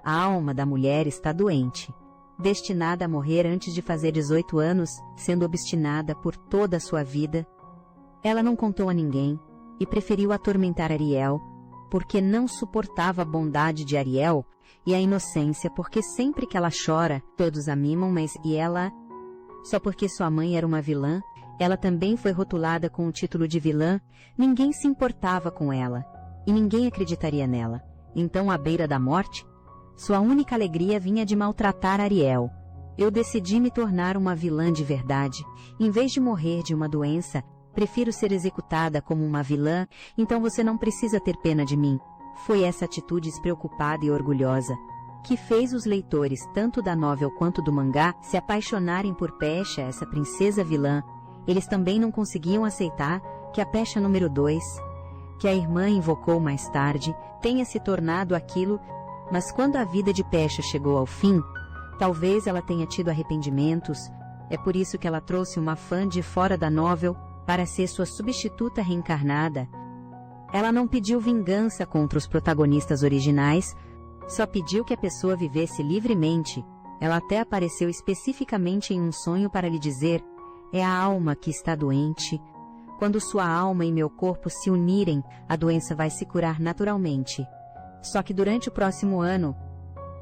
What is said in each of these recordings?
A alma da mulher está doente, destinada a morrer antes de fazer 18 anos, sendo obstinada por toda a sua vida. Ela não contou a ninguém e preferiu atormentar Ariel, porque não suportava a bondade de Ariel e a inocência, porque sempre que ela chora, todos a mimam, mas e ela? Só porque sua mãe era uma vilã, ela também foi rotulada com o título de vilã, ninguém se importava com ela, e ninguém acreditaria nela. Então, à beira da morte, sua única alegria vinha de maltratar Ariel. Eu decidi me tornar uma vilã de verdade. Em vez de morrer de uma doença, prefiro ser executada como uma vilã, então você não precisa ter pena de mim. Foi essa atitude despreocupada e orgulhosa que fez os leitores, tanto da novel quanto do mangá, se apaixonarem por Pesha, essa princesa vilã. Eles também não conseguiam aceitar que a Pesha número 2, que a irmã invocou mais tarde, tenha se tornado aquilo, mas quando a vida de Pesha chegou ao fim, talvez ela tenha tido arrependimentos. É por isso que ela trouxe uma fã de fora da novel para ser sua substituta reencarnada. Ela não pediu vingança contra os protagonistas originais, só pediu que a pessoa vivesse livremente. Ela até apareceu especificamente em um sonho para lhe dizer: é a alma que está doente. Quando sua alma e meu corpo se unirem, a doença vai se curar naturalmente. Só que durante o próximo ano,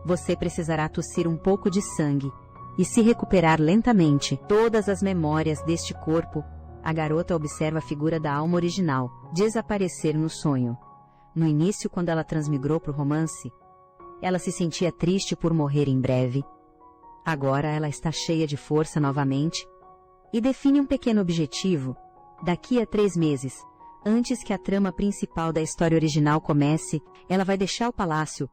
você precisará tossir um pouco de sangue e se recuperar lentamente. Todas as memórias deste corpo. A garota observa a figura da alma original desaparecer no sonho. No início, quando ela transmigrou para o romance, ela se sentia triste por morrer em breve. Agora ela está cheia de força novamente e define um pequeno objetivo. Daqui a 3 meses, antes que a trama principal da história original comece, ela vai deixar o palácio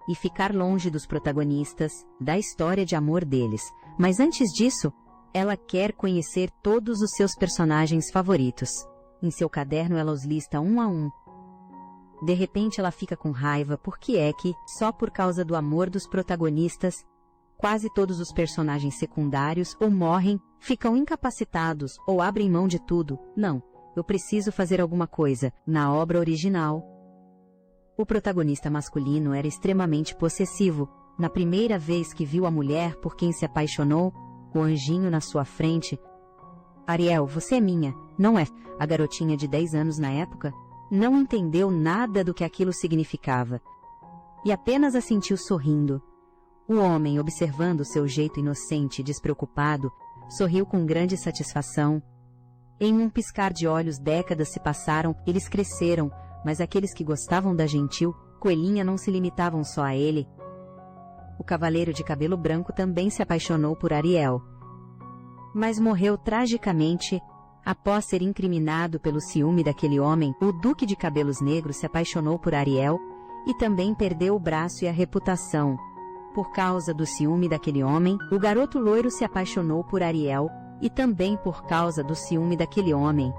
e ficar longe dos protagonistas, da história de amor deles. Mas antes disso, ela quer conhecer todos os seus personagens favoritos. Em seu caderno ela os lista um a um. De repente ela fica com raiva porque é que, só por causa do amor dos protagonistas, quase todos os personagens secundários ou morrem, ficam incapacitados ou abrem mão de tudo. Não, eu preciso fazer alguma coisa. Na obra original, o protagonista masculino era extremamente possessivo. Na primeira vez que viu a mulher por quem se apaixonou, o anjinho na sua frente: Ariel, você é minha, não é? A garotinha de 10 anos na época não entendeu nada do que aquilo significava e apenas assentiu sorrindo. O homem, observando seu jeito inocente e despreocupado, sorriu com grande satisfação. Em um piscar de olhos, décadas se passaram, eles cresceram, mas aqueles que gostavam da gentil coelhinha não se limitavam só a ele. O cavaleiro de cabelo branco também se apaixonou por Ariel, mas morreu tragicamente após ser incriminado pelo ciúme daquele homem. O duque de cabelos negros se apaixonou por Ariel e também perdeu o braço e a reputação. Por causa do ciúme daquele homem, o garoto loiro se apaixonou por Ariel e também por causa do ciúme daquele homem.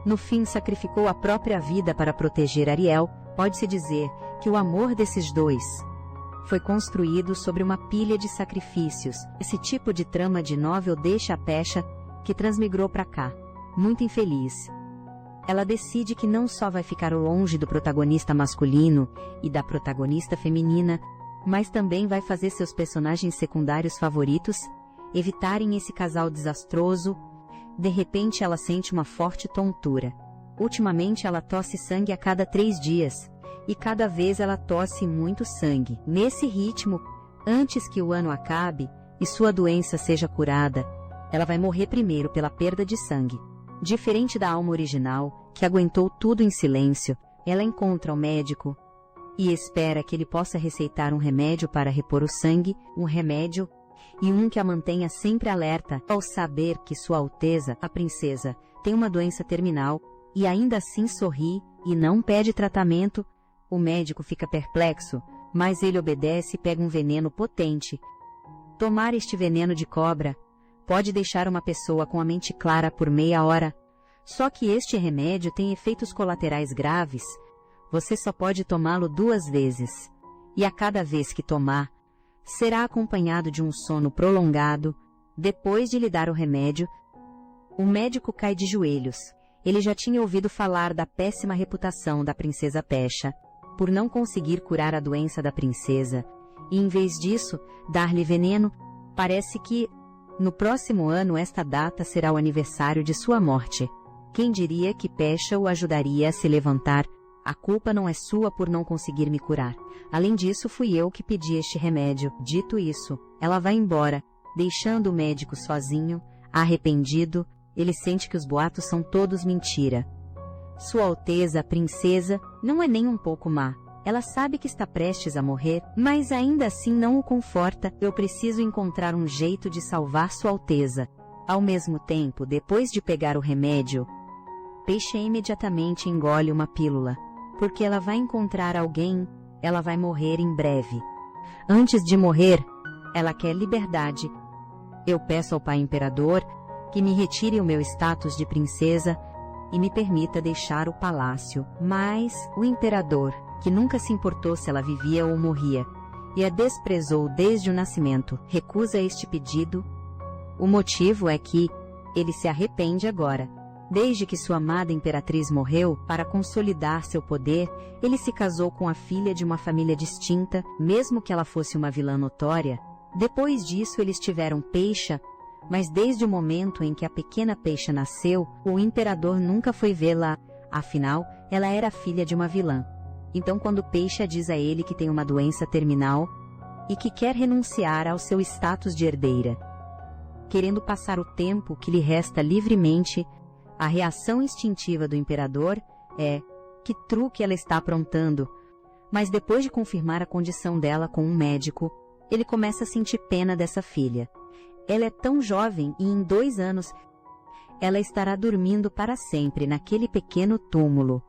No fim, sacrificou a própria vida para proteger Ariel. Pode-se dizer que o amor desses dois foi construído sobre uma pilha de sacrifícios. Esse tipo de trama de novel deixa a Pesha, que transmigrou para cá, muito infeliz. Ela decide que não só vai ficar longe do protagonista masculino e da protagonista feminina, mas também vai fazer seus personagens secundários favoritos evitarem esse casal desastroso. De repente ela sente uma forte tontura. Ultimamente ela tosse sangue a cada 3 dias, e cada vez ela tosse muito sangue. Nesse ritmo, antes que o ano acabe e sua doença seja curada, ela vai morrer primeiro pela perda de sangue. Diferente da alma original, que aguentou tudo em silêncio, ela encontra o médico e espera que ele possa receitar um remédio para repor o sangue, um remédio e um que a mantenha sempre alerta ao saber que Sua Alteza, a princesa, tem uma doença terminal e ainda assim sorri e não pede tratamento. O médico fica perplexo, mas ele obedece e pega um veneno potente. Tomar este veneno de cobra pode deixar uma pessoa com a mente clara por meia hora. Só que este remédio tem efeitos colaterais graves. Você só pode tomá-lo 2 vezes. E a cada vez que tomar, será acompanhado de um sono prolongado. Depois de lhe dar o remédio, o médico cai de joelhos. Ele já tinha ouvido falar da péssima reputação da princesa Pesha, por não conseguir curar a doença da princesa, e em vez disso, dar-lhe veneno. Parece que, no próximo ano, esta data será o aniversário de sua morte. Quem diria que Pesha o ajudaria a se levantar? A culpa não é sua por não conseguir me curar. Além disso, fui eu que pedi este remédio. Dito isso, ela vai embora, deixando o médico sozinho, arrependido. Ele sente que os boatos são todos mentira. Sua Alteza, a princesa, não é nem um pouco má. Ela sabe que está prestes a morrer, mas ainda assim não o conforta. Eu preciso encontrar um jeito de salvar Sua Alteza. Ao mesmo tempo, depois de pegar o remédio, Pesha imediatamente engole uma pílula, porque ela vai encontrar alguém, ela vai morrer em breve. Antes de morrer, ela quer liberdade. Eu peço ao Pai Imperador que me retire o meu status de princesa e me permita deixar o palácio. Mas o imperador, que nunca se importou se ela vivia ou morria, e a desprezou desde o nascimento, recusa este pedido. O motivo é que ele se arrepende agora. Desde que sua amada imperatriz morreu, para consolidar seu poder, ele se casou com a filha de uma família distinta, mesmo que ela fosse uma vilã notória. Depois disso, eles tiveram Pesha, mas desde o momento em que a pequena Pesha nasceu, o imperador nunca foi vê-la. Afinal, ela era filha de uma vilã. Então, quando Pesha diz a ele que tem uma doença terminal e que quer renunciar ao seu status de herdeira, querendo passar o tempo que lhe resta livremente, a reação instintiva do imperador é: que truque ela está aprontando? Mas depois de confirmar a condição dela com um médico, ele começa a sentir pena dessa filha. Ela é tão jovem e em 2 anos ela estará dormindo para sempre naquele pequeno túmulo.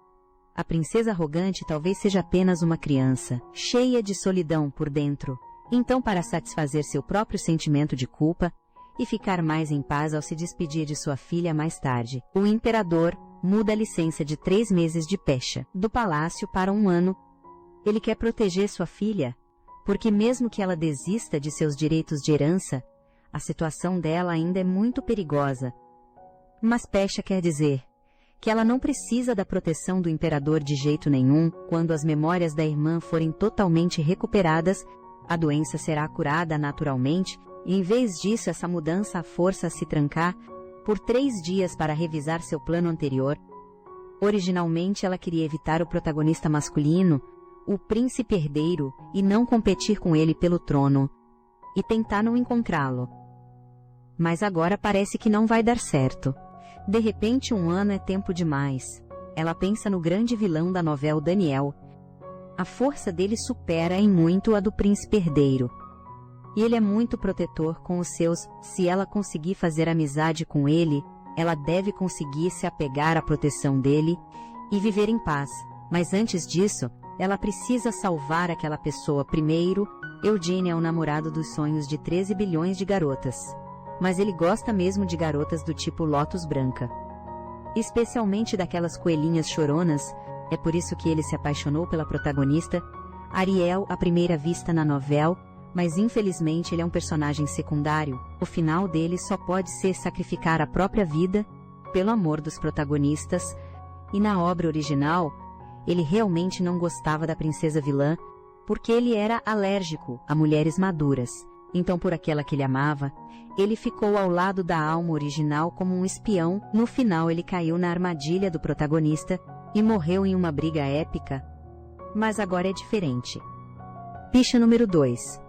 A princesa arrogante talvez seja apenas uma criança, cheia de solidão por dentro. Então, para satisfazer seu próprio sentimento de culpa e ficar mais em paz ao se despedir de sua filha mais tarde, o imperador muda a licença de 3 meses de Pesha do palácio para 1 ano. Ele quer proteger sua filha, porque mesmo que ela desista de seus direitos de herança, a situação dela ainda é muito perigosa. Mas Pesha quer dizer que ela não precisa da proteção do imperador de jeito nenhum. Quando as memórias da irmã forem totalmente recuperadas, a doença será curada naturalmente, e em vez disso essa mudança a força a se trancar por 3 dias para revisar seu plano anterior. Originalmente ela queria evitar o protagonista masculino, o príncipe herdeiro, e não competir com ele pelo trono, e tentar não encontrá-lo. Mas agora parece que não vai dar certo. De repente 1 ano é tempo demais. Ela pensa no grande vilão da novela, Daniel. A força dele supera em muito a do príncipe herdeiro. E ele é muito protetor com os seus. Se ela conseguir fazer amizade com ele, ela deve conseguir se apegar à proteção dele e viver em paz. Mas antes disso, ela precisa salvar aquela pessoa primeiro. Eugene é o namorado dos sonhos de 13 bilhões de garotas. Mas ele gosta mesmo de garotas do tipo Lotus Branca. Especialmente daquelas coelhinhas choronas. É por isso que ele se apaixonou pela protagonista, Ariel, à primeira vista na novela, mas infelizmente ele é um personagem secundário. O final dele só pode ser sacrificar a própria vida pelo amor dos protagonistas. E na obra original, ele realmente não gostava da princesa vilã, porque ele era alérgico a mulheres maduras. Então, por aquela que ele amava, ele ficou ao lado da alma original como um espião. No final, ele caiu na armadilha do protagonista e morreu em uma briga épica. Mas agora é diferente. Pesha número 2,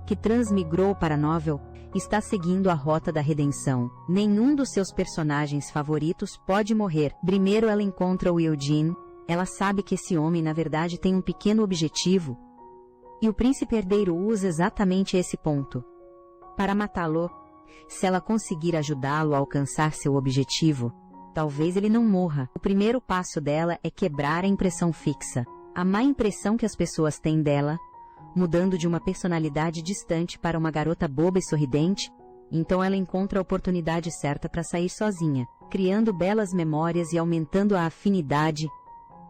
que transmigrou para a novel, está seguindo a rota da redenção. Nenhum dos seus personagens favoritos pode morrer. Primeiro ela encontra o Eugene. Ela sabe que esse homem na verdade tem um pequeno objetivo. E o príncipe herdeiro usa exatamente esse ponto para matá-lo. Se ela conseguir ajudá-lo a alcançar seu objetivo, talvez ele não morra. O primeiro passo dela é quebrar a impressão fixa, a má impressão que as pessoas têm dela, mudando de uma personalidade distante para uma garota boba e sorridente. Então ela encontra a oportunidade certa para sair sozinha, criando belas memórias e aumentando a afinidade.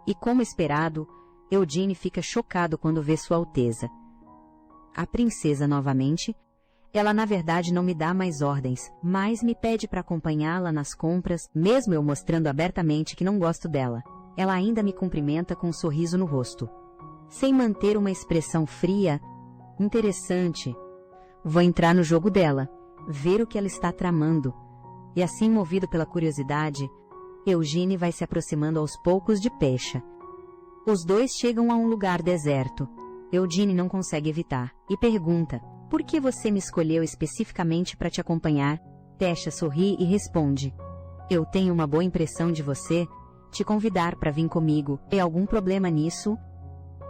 E como esperado, Eugene fica chocado quando vê Sua Alteza. A princesa novamente. Ela na verdade não me dá mais ordens, mas me pede para acompanhá-la nas compras, mesmo eu mostrando abertamente que não gosto dela. Ela ainda me cumprimenta com um sorriso no rosto. Sem manter uma expressão fria, Interessante. Vou entrar no jogo dela, ver o que ela está tramando. E assim, movido pela curiosidade, Eugene vai se aproximando aos poucos de Pesha. Os dois chegam a um lugar deserto. Eugene não consegue evitar e pergunta: por que você me escolheu especificamente para te acompanhar? Pesha sorri e responde: eu tenho uma boa impressão de você, te convidar para vir comigo. Tem algum problema nisso?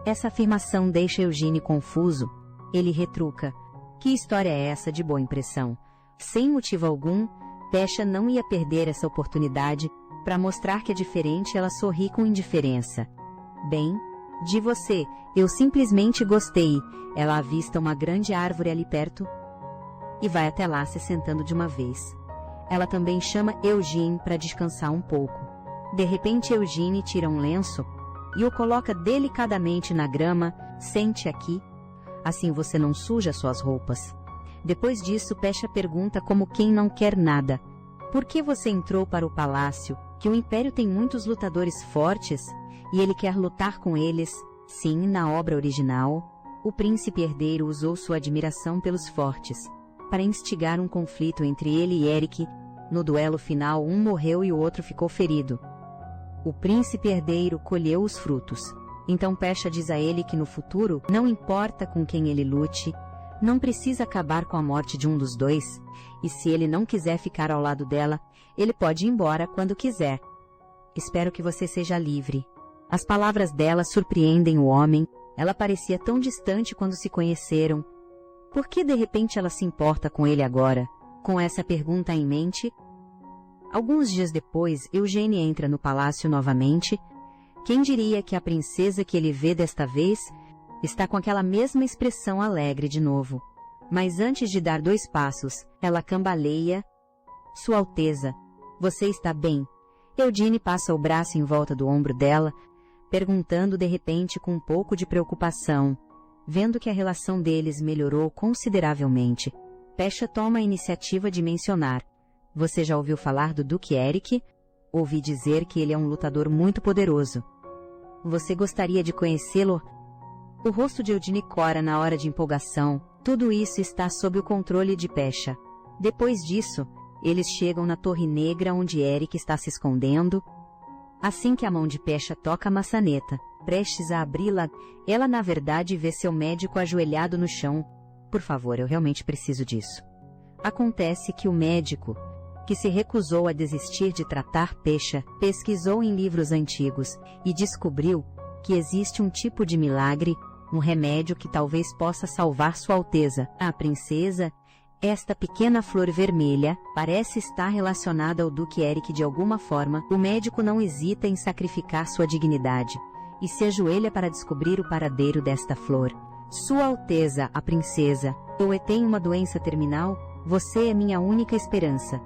Essa afirmação deixa Eugene confuso. Ele retruca: que história é essa de boa impressão? Sem motivo algum, Pesha não ia perder essa oportunidade. Para mostrar que é diferente, ela sorri com indiferença. Bem, de você, eu simplesmente gostei. Ela avista uma grande árvore ali perto e vai até lá se sentando de uma vez. Ela também chama Eugene para descansar um pouco. De repente, Eugene tira um lenço e o coloca delicadamente na grama. Sente aqui. Assim você não suja suas roupas. Depois disso, Pesha pergunta como quem não quer nada: por que você entrou para o palácio? Que o Império tem muitos lutadores fortes e ele quer lutar com eles. Sim, na obra original, o príncipe herdeiro usou sua admiração pelos fortes para instigar um conflito entre ele e Eric. No duelo final, um morreu e o outro ficou ferido. O príncipe herdeiro colheu os frutos. Então Pesha diz a ele que no futuro, não importa com quem ele lute, não precisa acabar com a morte de um dos dois, e se ele não quiser ficar ao lado dela, ele pode ir embora quando quiser. Espero que você seja livre. As palavras dela surpreendem o homem. Ela parecia tão distante quando se conheceram. Por que de repente ela se importa com ele agora? Com essa pergunta em mente, alguns dias depois, Eugene entra no palácio novamente. Quem diria que a princesa que ele vê desta vez está com aquela mesma expressão alegre de novo. Mas antes de dar 2 passos, ela cambaleia. Sua Alteza, você está bem? Eugene passa o braço em volta do ombro dela, perguntando de repente com um pouco de preocupação. Vendo que a relação deles melhorou consideravelmente, Pesha toma a iniciativa de mencionar: você já ouviu falar do Duque Eric? Ouvi dizer que ele é um lutador muito poderoso. Você gostaria de conhecê-lo? O rosto de Eugene cora na hora de empolgação. Tudo isso está sob o controle de Pesha. Depois disso, eles chegam na Torre Negra onde Eric está se escondendo. Assim que a mão de Pesha toca a maçaneta, prestes a abri-la, ela na verdade vê seu médico ajoelhado no chão. Por favor, eu realmente preciso disso. Acontece que o médico, que se recusou a desistir de tratar Pesha, pesquisou em livros antigos e descobriu que existe um tipo de milagre, um remédio que talvez possa salvar Sua Alteza, a princesa. Esta pequena flor vermelha parece estar relacionada ao Duque Eric de alguma forma. O médico não hesita em sacrificar sua dignidade e se ajoelha para descobrir o paradeiro desta flor. Sua Alteza, a princesa, eu tenho uma doença terminal, você é minha única esperança.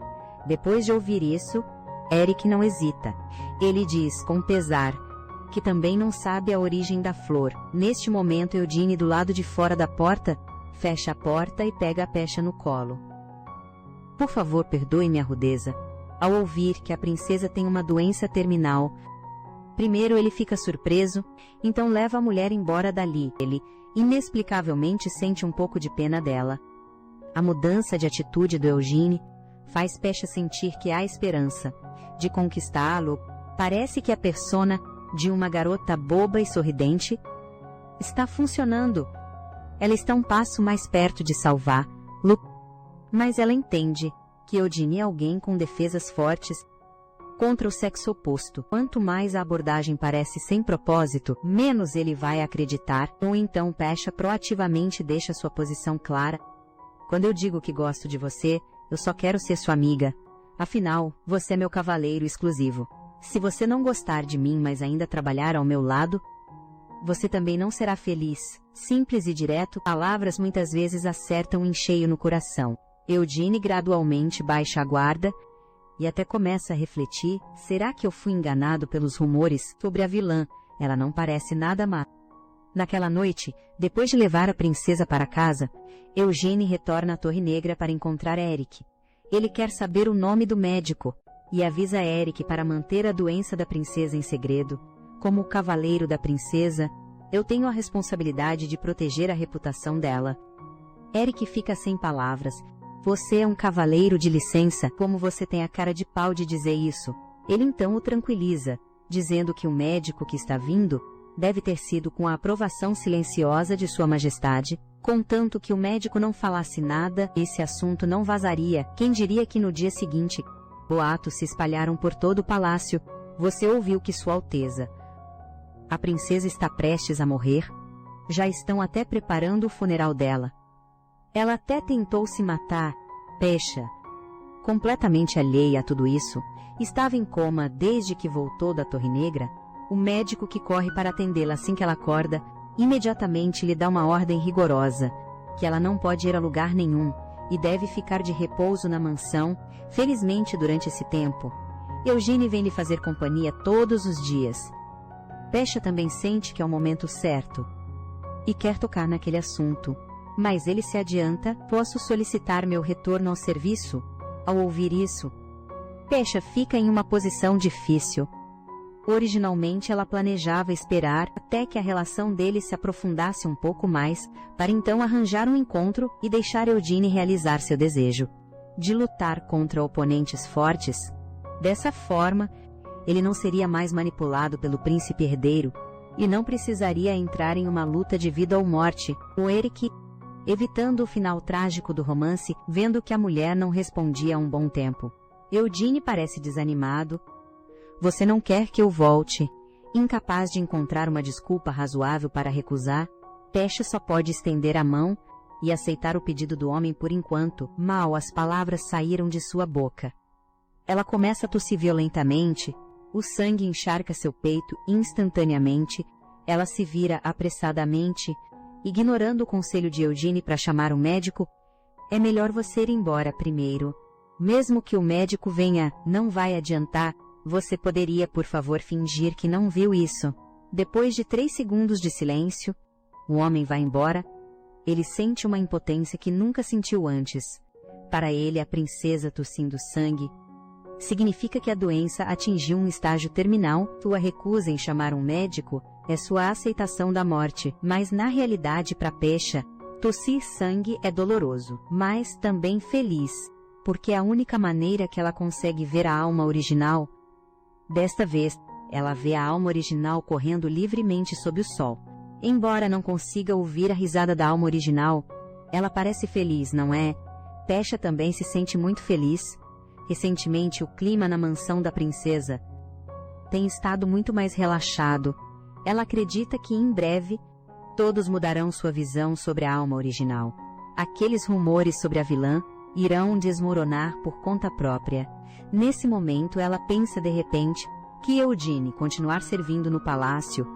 Depois de ouvir isso, Eric não hesita. Ele diz com pesar que também não sabe a origem da flor. Neste momento, Eugene, do lado de fora da porta, fecha a porta e pega a Pesha no colo. Por favor, perdoe-me a rudeza. Ao ouvir que a princesa tem uma doença terminal, primeiro ele fica surpreso, então leva a mulher embora dali. Ele, inexplicavelmente, sente um pouco de pena dela. A mudança de atitude do Eugene faz Pesha sentir que há esperança de conquistá-lo. Parece que a persona de uma garota boba e sorridente está funcionando. Ela está um passo mais perto de salvá-lo, mas ela entende que Eugene é alguém com defesas fortes contra o sexo oposto. Quanto mais a abordagem parece sem propósito, menos ele vai acreditar, ou então Pesha proativamente deixa sua posição clara. Quando eu digo que gosto de você, eu só quero ser sua amiga. Afinal, você é meu cavaleiro exclusivo. Se você não gostar de mim, mas ainda trabalhar ao meu lado, você também não será feliz. Simples e direto, palavras muitas vezes acertam em cheio no coração. Eugene gradualmente baixa a guarda e até começa a refletir: será que eu fui enganado pelos rumores sobre a vilã? Ela não parece nada má. Naquela noite, depois de levar a princesa para casa, Eugene retorna à Torre Negra para encontrar Eric. Ele quer saber o nome do médico e avisa Eric para manter a doença da princesa em segredo. Como o cavaleiro da princesa, Eu tenho a responsabilidade de proteger a reputação dela. Eric fica sem palavras. Você é um cavaleiro de licença, como você tem a cara de pau de dizer isso? Ele então o tranquiliza, dizendo que o médico que está vindo deve ter sido com a aprovação silenciosa de Sua Majestade, contanto que o médico não falasse nada, esse assunto não vazaria. Quem diria que no dia seguinte, boatos se espalharam por todo o palácio. Você ouviu que Sua Alteza, a princesa está prestes a morrer? Já estão até preparando o funeral dela. Ela até tentou se matar. Pesha, completamente alheia a tudo isso, estava em coma desde que voltou da Torre Negra. O médico que corre para atendê-la assim que ela acorda, imediatamente lhe dá uma ordem rigorosa, que ela não pode ir a lugar nenhum, e deve ficar de repouso na mansão. Felizmente, durante esse tempo, Eugênie vem lhe fazer companhia todos os dias. Pesha também sente que é o momento certo, e quer tocar naquele assunto. Mas ele se adianta. Posso solicitar meu retorno ao serviço? Ao ouvir isso, Pesha fica em uma posição difícil. Originalmente ela planejava esperar até que a relação deles se aprofundasse um pouco mais, para então arranjar um encontro e deixar Eugênie realizar seu desejo de lutar contra oponentes fortes. Dessa forma, ele não seria mais manipulado pelo príncipe herdeiro e não precisaria entrar em uma luta de vida ou morte. O Eric, evitando o final trágico do romance, vendo que a mulher não respondia há um bom tempo. Eugênie parece desanimado. Você não quer que eu volte? Incapaz de encontrar uma desculpa razoável para recusar, Pesha só pode estender a mão e aceitar o pedido do homem por enquanto. Mal as palavras saíram de sua boca. Ela começa a tossir violentamente, o sangue encharca seu peito instantaneamente, ela se vira apressadamente, ignorando o conselho de Eugênie para chamar um médico. É melhor você ir embora primeiro. Mesmo que o médico venha, não vai adiantar. Você poderia, por favor, fingir que não viu isso. Depois de 3 segundos de silêncio, o homem vai embora. Ele sente uma impotência que nunca sentiu antes. Para ele, a princesa tossindo sangue significa que a doença atingiu um estágio terminal. Sua recusa em chamar um médico é sua aceitação da morte, mas na realidade para Pesha, tossir sangue é doloroso, mas também feliz, porque é a única maneira que ela consegue ver a alma original. Desta vez, ela vê a alma original correndo livremente sob o sol. Embora não consiga ouvir a risada da alma original, ela parece feliz, não é? Pesha também se sente muito feliz. Recentemente, o clima na mansão da princesa tem estado muito mais relaxado. Ela acredita que em breve todos mudarão sua visão sobre a alma original. Aqueles rumores sobre a vilã irão desmoronar por conta própria. Nesse momento, ela pensa de repente que Eugênie continuar servindo no palácio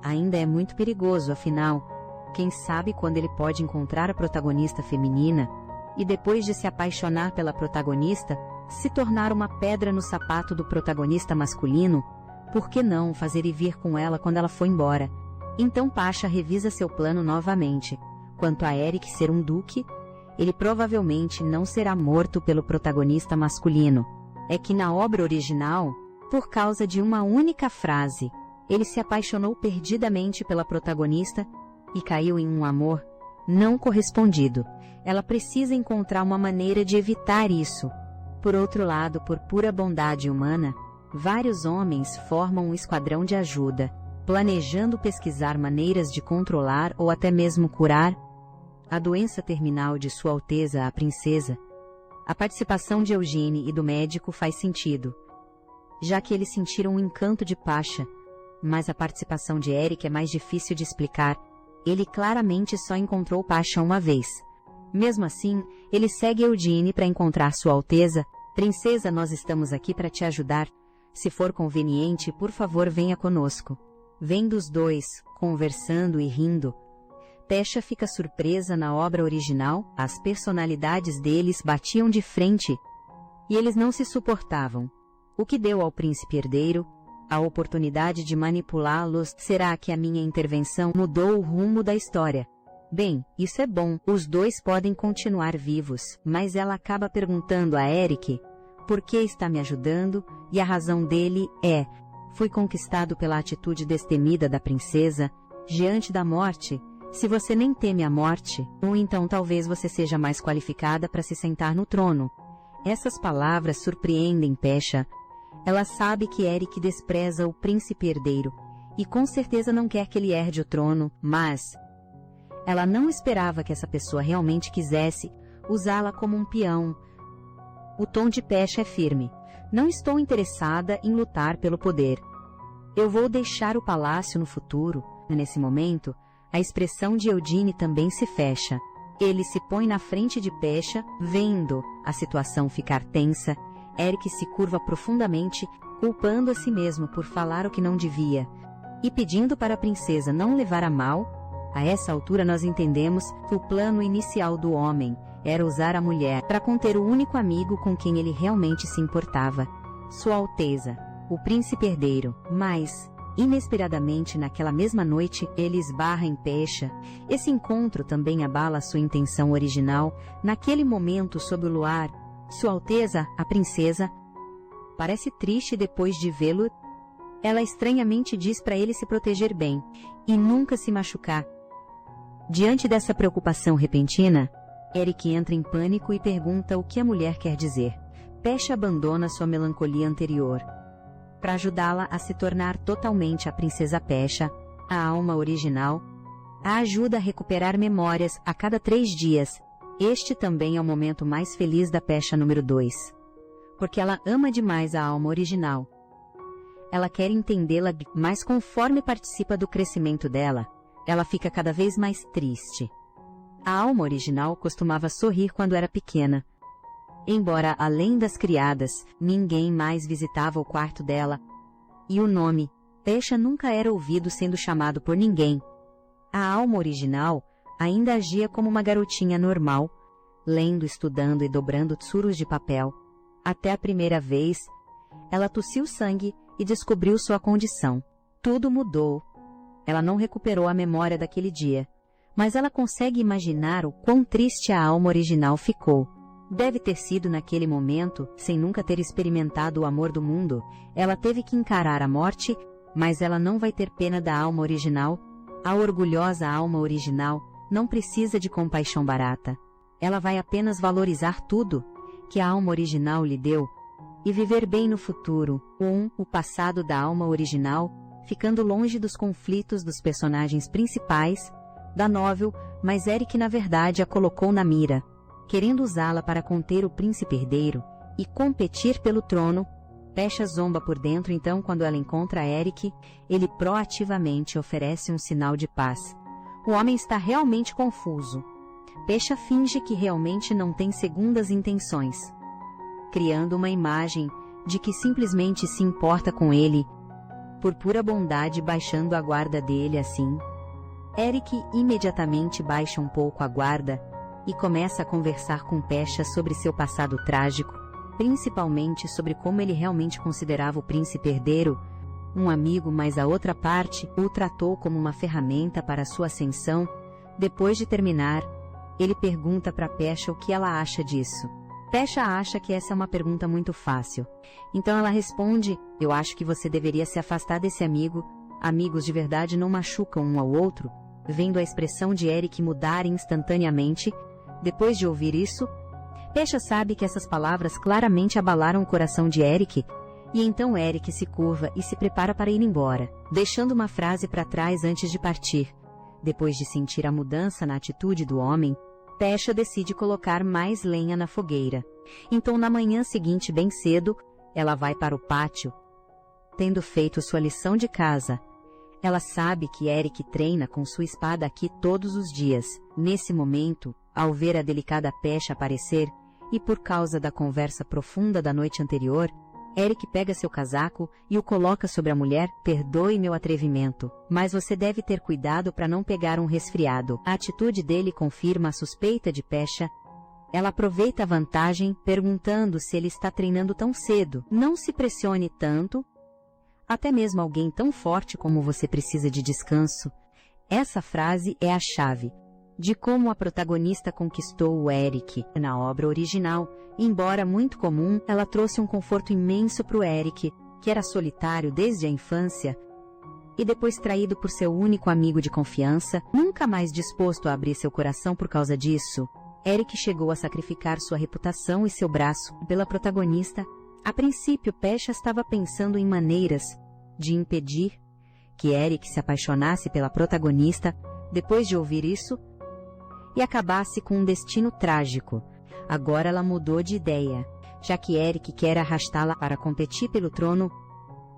ainda é muito perigoso. Afinal, quem sabe quando ele pode encontrar a protagonista feminina e, depois de se apaixonar pela protagonista, se tornar uma pedra no sapato do protagonista masculino. Por que não fazer ir vir com ela quando ela for embora? Então Pasha revisa seu plano novamente. Quanto a Eric ser um duque, ele provavelmente não será morto pelo protagonista masculino. É que na obra original, por causa de uma única frase, ele se apaixonou perdidamente pela protagonista e caiu em um amor não correspondido. Ela precisa encontrar uma maneira de evitar isso. Por outro lado, por pura bondade humana, vários homens formam um esquadrão de ajuda, planejando pesquisar maneiras de controlar ou até mesmo curar a doença terminal de Sua Alteza a Princesa. A participação de Eugênie e do médico faz sentido, já que eles sentiram o encanto de Pasha, mas a participação de Eric é mais difícil de explicar. Ele claramente só encontrou Pasha uma vez. Mesmo assim, ele segue Eugênie para encontrar Sua Alteza. Princesa, nós estamos aqui para te ajudar. Se for conveniente, por favor, venha conosco. Vendo os dois, conversando e rindo, Pesha fica surpresa. Na obra original, as personalidades deles batiam de frente e eles não se suportavam, o que deu ao príncipe herdeiro a oportunidade de manipulá-los. Será que a minha intervenção mudou o rumo da história? Bem, isso é bom, os dois podem continuar vivos, mas ela acaba perguntando a Eric por que está me ajudando, e a razão dele é: fui conquistado pela atitude destemida da princesa, Diante da morte, se você nem teme a morte, ou então talvez você seja mais qualificada para se sentar no trono. Essas palavras surpreendem Pesha. Ela sabe que Eric despreza o príncipe herdeiro, e com certeza não quer que ele herde o trono, mas ela não esperava que essa pessoa realmente quisesse usá-la como um peão. O tom de Pesha é firme. Não estou interessada em lutar pelo poder. Eu vou deixar o palácio no futuro. Nesse momento, a expressão de Eudine também se fecha. Ele se põe na frente de Pesha, vendo a situação ficar tensa. Eric se curva profundamente, culpando a si mesmo por falar o que não devia, e pedindo para a princesa não levar a mal. A essa altura nós entendemos que o plano inicial do homem era usar a mulher para conter o único amigo com quem ele realmente se importava, Sua Alteza, o príncipe herdeiro. Mas, inesperadamente naquela mesma noite, ele esbarra em Pesha. Esse encontro também abala sua intenção original. Naquele momento, sob o luar, Sua Alteza, a princesa, parece triste depois de vê-lo. Ela estranhamente diz para ele se proteger bem e nunca se machucar. Diante dessa preocupação repentina, Eric entra em pânico e pergunta o que a mulher quer dizer. Pesha abandona sua melancolia anterior para ajudá-la a se tornar totalmente a princesa Pesha, a alma original. A ajuda a recuperar memórias a cada 3 dias. Este também é o momento mais feliz da Pesha número 2. Porque ela ama demais a alma original. Ela quer entendê-la, mas conforme participa do crescimento dela, ela fica cada vez mais triste. A alma original costumava sorrir quando era pequena. Embora, além das criadas, ninguém mais visitava o quarto dela. E o nome, Pesha, nunca era ouvido sendo chamado por ninguém. A alma original ainda agia como uma garotinha normal, lendo, estudando e dobrando tsuros de papel. Até a primeira vez, ela tossiu sangue e descobriu sua condição. Tudo mudou. Ela não recuperou a memória daquele dia, mas ela consegue imaginar o quão triste a alma original ficou. Deve ter sido naquele momento, sem nunca ter experimentado o amor do mundo. Ela teve que encarar a morte, mas ela não vai ter pena da alma original. A orgulhosa alma original não precisa de compaixão barata. Ela vai apenas valorizar tudo que a alma original lhe deu e viver bem no futuro. O passado da alma original, ficando longe dos conflitos dos personagens principais da novel, mas Eric na verdade a colocou na mira, querendo usá-la para conter o príncipe herdeiro e competir pelo trono. Pesha zomba por dentro. Então, quando ela encontra Eric, ele proativamente oferece um sinal de paz. O homem está realmente confuso. Pesha finge que realmente não tem segundas intenções, criando uma imagem de que simplesmente se importa com ele, por pura bondade, baixando a guarda dele assim. Eric imediatamente baixa um pouco a guarda e começa a conversar com Pesha sobre seu passado trágico, principalmente sobre como ele realmente considerava o príncipe herdeiro um amigo, mas a outra parte o tratou como uma ferramenta para sua ascensão. Depois de terminar, ele pergunta para Pesha o que ela acha disso. Pesha acha que essa é uma pergunta muito fácil. Então ela responde: eu acho que você deveria se afastar desse amigo. Amigos de verdade não machucam um ao outro. Vendo a expressão de Eric mudar instantaneamente, depois de ouvir isso, Pesha sabe que essas palavras claramente abalaram o coração de Eric, e então Eric se curva e se prepara para ir embora, deixando uma frase para trás antes de partir. Depois de sentir a mudança na atitude do homem, Pesha decide colocar mais lenha na fogueira. Então, na manhã seguinte, bem cedo, ela vai para o pátio. Tendo feito sua lição de casa, ela sabe que Eric treina com sua espada aqui todos os dias. Nesse momento, ao ver a delicada Pesha aparecer, e por causa da conversa profunda da noite anterior, Eric pega seu casaco e o coloca sobre a mulher. Perdoe meu atrevimento, mas você deve ter cuidado para não pegar um resfriado. A atitude dele confirma a suspeita de Pesha. Ela aproveita a vantagem, perguntando se ele está treinando tão cedo. Não se pressione tanto. Até mesmo alguém tão forte como você precisa de descanso. Essa frase é a chave de como a protagonista conquistou o Eric na obra original. Embora muito comum, ela trouxe um conforto imenso para o Eric, que era solitário desde a infância. e depois traído por seu único amigo de confiança, nunca mais disposto a abrir seu coração por causa disso, Eric chegou a sacrificar sua reputação e seu braço pela protagonista. A princípio, Pesha estava pensando em maneiras de impedir que Eric se apaixonasse pela protagonista depois de ouvir isso e acabasse com um destino trágico. Agora ela mudou de ideia, já que Eric quer arrastá-la para competir pelo trono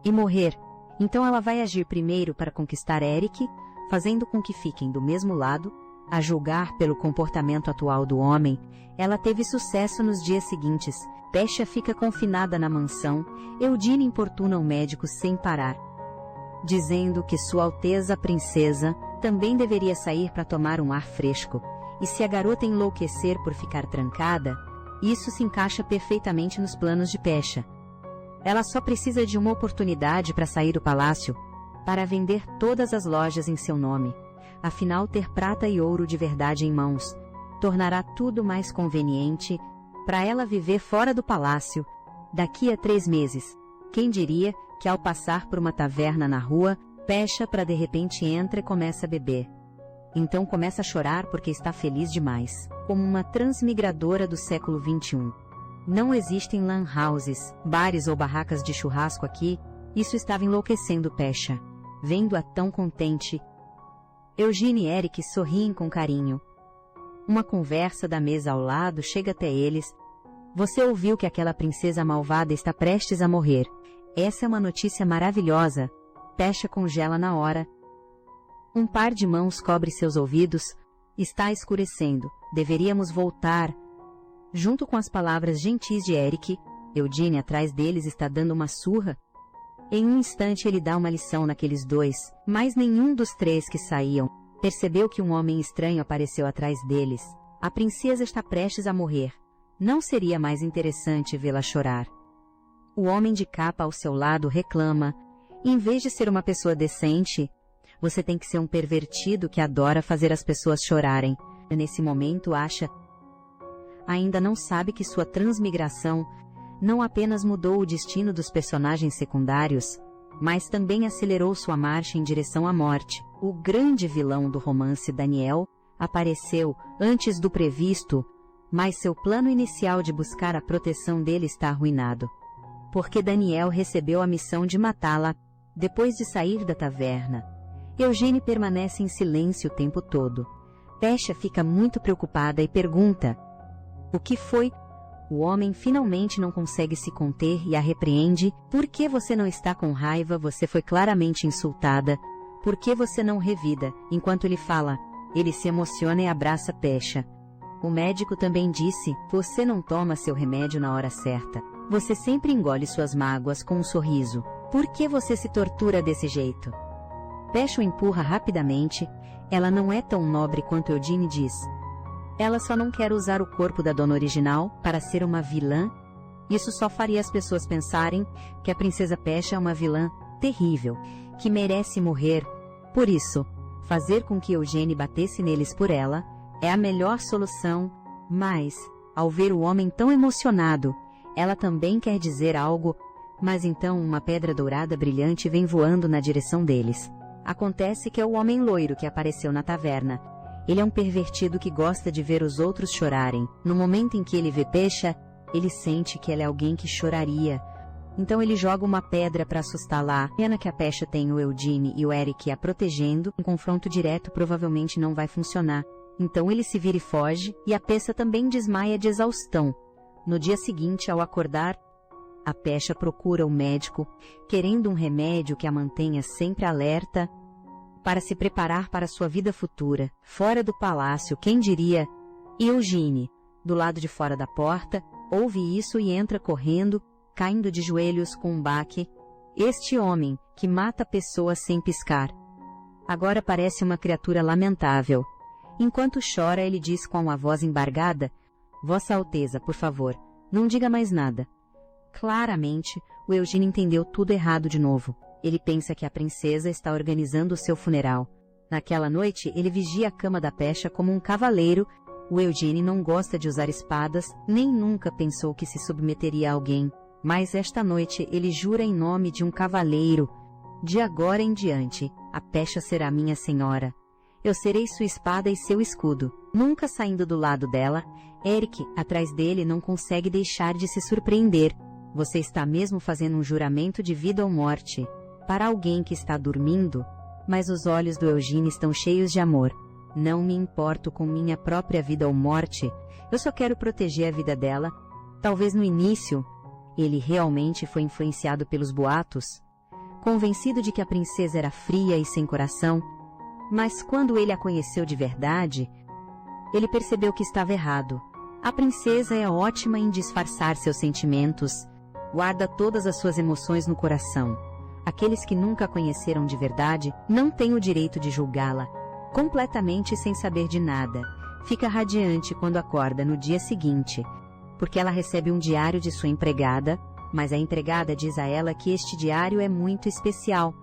e morrer. Então ela vai agir primeiro para conquistar Eric, fazendo com que fiquem do mesmo lado. A julgar pelo comportamento atual do homem, ela teve sucesso nos dias seguintes. Pesha fica confinada na mansão. Eugene importuna o médico sem parar, dizendo que Sua Alteza a Princesa também deveria sair para tomar um ar fresco. E se a garota enlouquecer por ficar trancada, isso se encaixa perfeitamente nos planos de Pesha. Ela só precisa de uma oportunidade para sair do palácio, para vender todas as lojas em seu nome. Afinal, ter prata e ouro de verdade em mãos tornará tudo mais conveniente para ela viver fora do palácio. Daqui a 3 meses, quem diria que ao passar por uma taverna na rua, Pesha de repente entra e começa a beber. Então começa a chorar porque está feliz demais, como uma transmigradora do século XXI. Não existem lan houses, bares ou barracas de churrasco aqui. Isso estava enlouquecendo Pesha. Vendo-a tão contente, Eugene e Eric sorriem com carinho. Uma conversa da mesa ao lado chega até eles. Você ouviu que aquela princesa malvada está prestes a morrer. Essa é uma notícia maravilhosa. Pesha congela na hora. Um par de mãos cobre seus ouvidos. Está escurecendo. Deveríamos voltar. Junto com as palavras gentis de Eric, Eugene atrás deles está dando uma surra. Em um instante ele dá uma lição naqueles dois, mas nenhum dos 3 que saíam percebeu que um homem estranho apareceu atrás deles. A princesa está prestes a morrer. Não seria mais interessante vê-la chorar? O homem de capa ao seu lado reclama. Em vez de ser uma pessoa decente, você tem que ser um pervertido que adora fazer as pessoas chorarem. Nesse momento acha. Ainda não sabe que sua transmigração não apenas mudou o destino dos personagens secundários, mas também acelerou sua marcha em direção à morte. O grande vilão do romance Daniel apareceu antes do previsto, mas seu plano inicial de buscar a proteção dele está arruinado. Porque Daniel recebeu a missão de matá-la depois de sair da taverna. Eugene permanece em silêncio o tempo todo. Pesha fica muito preocupada e pergunta: o que foi? O homem finalmente não consegue se conter e a repreende. Por que você não está com raiva? Você foi claramente insultada. Por que você não revida? Enquanto ele fala, ele se emociona e abraça Pesha. O médico também disse, você não toma seu remédio na hora certa. Você sempre engole suas mágoas com um sorriso. Por que você se tortura desse jeito? Pesha o empurra rapidamente. Ela não é tão nobre quanto Eugene diz. Ela só não quer usar o corpo da dona original para ser uma vilã. Isso só faria as pessoas pensarem que a princesa Pesha é uma vilã terrível, que merece morrer. Por isso, fazer com que Eugene batesse neles por ela é a melhor solução. Mas, ao ver o homem tão emocionado, ela também quer dizer algo. Mas então uma pedra dourada brilhante vem voando na direção deles. Acontece que é o homem loiro que apareceu na taverna. Ele é um pervertido que gosta de ver os outros chorarem. No momento em que ele vê Pesha, ele sente que ela é alguém que choraria. Então ele joga uma pedra para assustá-la. Pena que a Pesha tem o Eugene e o Eric a protegendo. Um confronto direto provavelmente não vai funcionar. Então ele se vira e foge, e a Pesha também desmaia de exaustão. No dia seguinte, ao acordar, a Pesha procura o médico, querendo um remédio que a mantenha sempre alerta, para se preparar para sua vida futura. Fora do palácio, quem diria? Eugene, do lado de fora da porta, ouve isso e entra correndo, caindo de joelhos com um baque. Este homem, que mata pessoas sem piscar, agora parece uma criatura lamentável. Enquanto chora, ele diz com a voz embargada, Vossa Alteza, por favor, não diga mais nada. Claramente, o Eugene entendeu tudo errado de novo. Ele pensa que a princesa está organizando o seu funeral. Naquela noite, ele vigia a cama da Pesha como um cavaleiro. O Eugene não gosta de usar espadas, nem nunca pensou que se submeteria a alguém. Mas esta noite, ele jura em nome de um cavaleiro, De agora em diante, a Pesha será minha senhora. Eu serei sua espada e seu escudo. Nunca saindo do lado dela, Eric, atrás dele, não consegue deixar de se surpreender. Você está mesmo fazendo um juramento de vida ou morte para alguém que está dormindo? Mas os olhos do Eugene estão cheios de amor. Não me importo com minha própria vida ou morte. Eu só quero proteger a vida dela. Talvez no início, ele realmente foi influenciado pelos boatos, convencido de que a princesa era fria e sem coração. Mas quando ele a conheceu de verdade, ele percebeu que estava errado. A princesa é ótima em disfarçar seus sentimentos, guarda todas as suas emoções no coração. Aqueles que nunca a conheceram de verdade não têm o direito de julgá-la, completamente sem saber de nada. Fica radiante quando acorda no dia seguinte, porque ela recebe um diário de sua empregada, mas a empregada diz a ela que este diário é muito especial.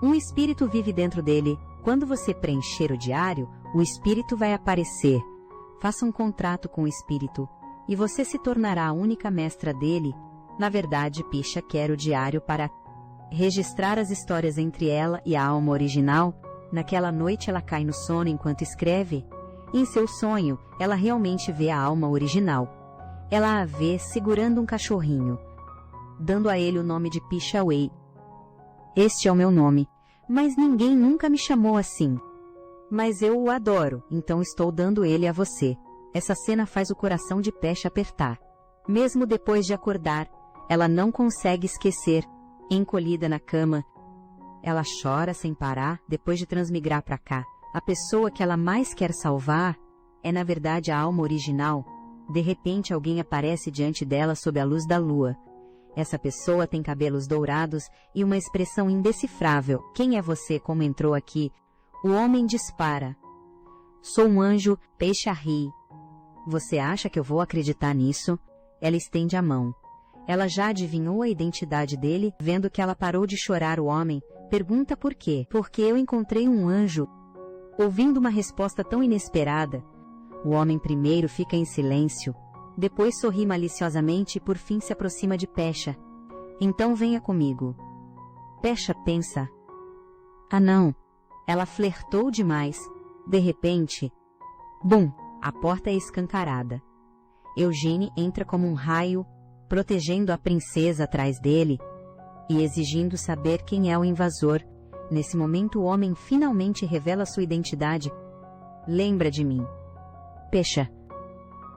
Um espírito vive dentro dele. Quando você preencher o diário, o espírito vai aparecer. Faça um contrato com o espírito, e você se tornará a única mestra dele. Na verdade, Pesha quer o diário para registrar as histórias entre ela e a alma original. Naquela noite ela cai no sono enquanto escreve. Em seu sonho, ela realmente vê a alma original. Ela a vê segurando um cachorrinho, dando a ele o nome de Pesha Wei. Este é o meu nome, mas ninguém nunca me chamou assim. Mas eu o adoro, então estou dando ele a você. Essa cena faz o coração de Pesha apertar. Mesmo depois de acordar, ela não consegue esquecer. Encolhida na cama, ela chora sem parar depois de transmigrar para cá. A pessoa que ela mais quer salvar é na verdade a alma original. De repente alguém aparece diante dela sob a luz da lua. Essa pessoa tem cabelos dourados e uma expressão indecifrável. Quem é você? Como entrou aqui? O homem dispara. Sou um anjo, Pesha ri. Você acha que eu vou acreditar nisso? Ela estende a mão. Ela já adivinhou a identidade dele, vendo que ela parou de chorar. O homem pergunta por quê. Porque eu encontrei um anjo. Ouvindo uma resposta tão inesperada, o homem primeiro fica em silêncio, depois sorri maliciosamente e por fim se aproxima de Pesha. Então venha comigo. Pesha pensa. Ah não, ela flertou demais. De repente, bum, a porta é escancarada. Eugene entra como um raio, protegendo a princesa atrás dele e exigindo saber quem é o invasor. Nesse momento o homem finalmente revela sua identidade. Lembra de mim, Pesha?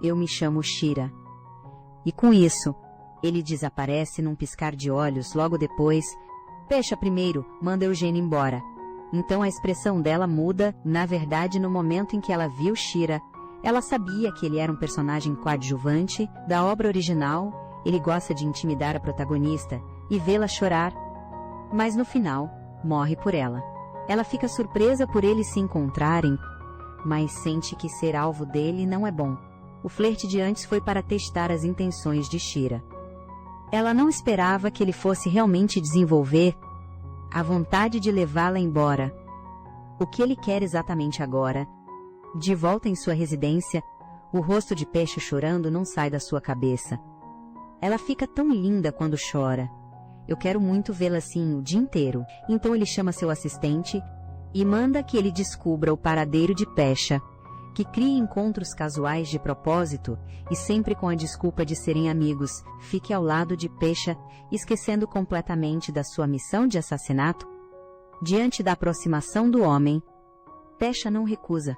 Eu me chamo Shira. E com isso, ele desaparece num piscar de olhos. Logo depois, Pesha primeiro manda Eugene embora. Então a expressão dela muda. Na verdade, no momento em que ela viu Shira, ela sabia que ele era um personagem coadjuvante da obra original. Ele gosta de intimidar a protagonista e vê-la chorar, mas no final, morre por ela. Ela fica surpresa por eles se encontrarem, mas sente que ser alvo dele não é bom. O flerte de antes foi para testar as intenções de Shira. Ela não esperava que ele fosse realmente desenvolver a vontade de levá-la embora. O que ele quer exatamente agora? De volta em sua residência, o rosto de Pesha chorando não sai da sua cabeça. Ela fica tão linda quando chora. Eu quero muito vê-la assim o dia inteiro. Então ele chama seu assistente e manda que ele descubra o paradeiro de Pesha, que crie encontros casuais de propósito e sempre com a desculpa de serem amigos. Fique ao lado de Pesha, esquecendo completamente da sua missão de assassinato. Diante da aproximação do homem, Pesha não recusa,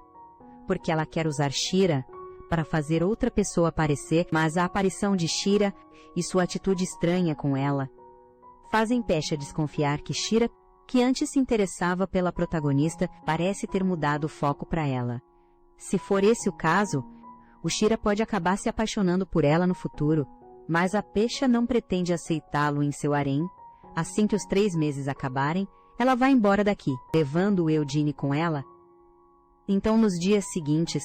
porque ela quer usar Shira para fazer outra pessoa aparecer, mas a aparição de Shira e sua atitude estranha com ela fazem Pesha desconfiar que Shira, que antes se interessava pela protagonista, parece ter mudado o foco para ela. Se for esse o caso, o Shira pode acabar se apaixonando por ela no futuro, mas a Pesha não pretende aceitá-lo em seu harém. Assim que os 3 meses acabarem, ela vai embora daqui, levando o Eugene com ela. Então, nos dias seguintes,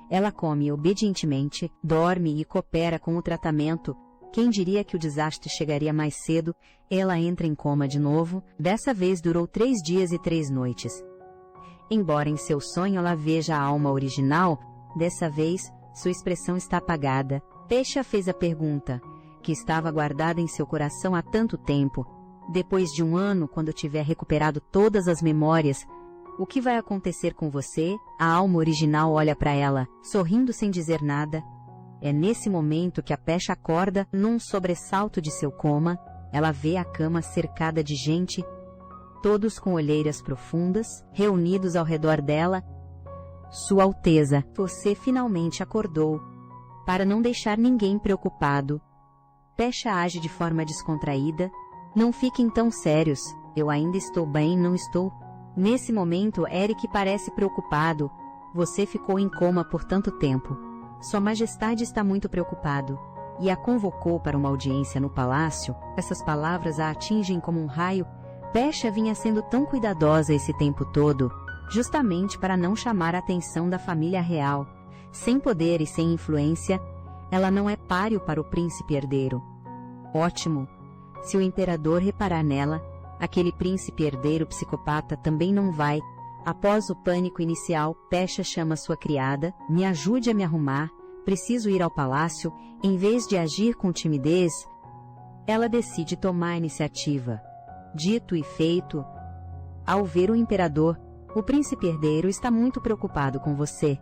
ela come obedientemente, dorme e coopera com o tratamento. Quem diria que o desastre chegaria mais cedo? Ela entra em coma de novo. Dessa vez durou 3 dias e 3 noites. Embora em seu sonho ela veja a alma original, dessa vez sua expressão está apagada. Pesha fez a pergunta, que estava guardada em seu coração há tanto tempo. Depois de um ano, quando tiver recuperado todas as memórias, o que vai acontecer com você? A alma original olha para ela, sorrindo sem dizer nada. É nesse momento que a Pesha acorda, num sobressalto de seu coma. Ela vê a cama cercada de gente, todos com olheiras profundas, reunidos ao redor dela. Sua Alteza, você finalmente acordou. Para não deixar ninguém preocupado, Pesha age de forma descontraída. Não fiquem tão sérios, eu ainda estou bem, não estou. Nesse momento, Eric parece preocupado. Você ficou em coma por tanto tempo. Sua Majestade está muito preocupado. E a convocou para uma audiência no palácio. Essas palavras a atingem como um raio. Pesha vinha sendo tão cuidadosa esse tempo todo, justamente para não chamar a atenção da família real. Sem poder e sem influência, ela não é páreo para o príncipe herdeiro. Ótimo! Se o imperador reparar nela, aquele príncipe herdeiro psicopata também não vai. Após o pânico inicial, Pesha chama sua criada, me ajude a me arrumar, preciso ir ao palácio. Em vez de agir com timidez, ela decide tomar a iniciativa. Dito e feito, ao ver o imperador, o príncipe herdeiro está muito preocupado com você.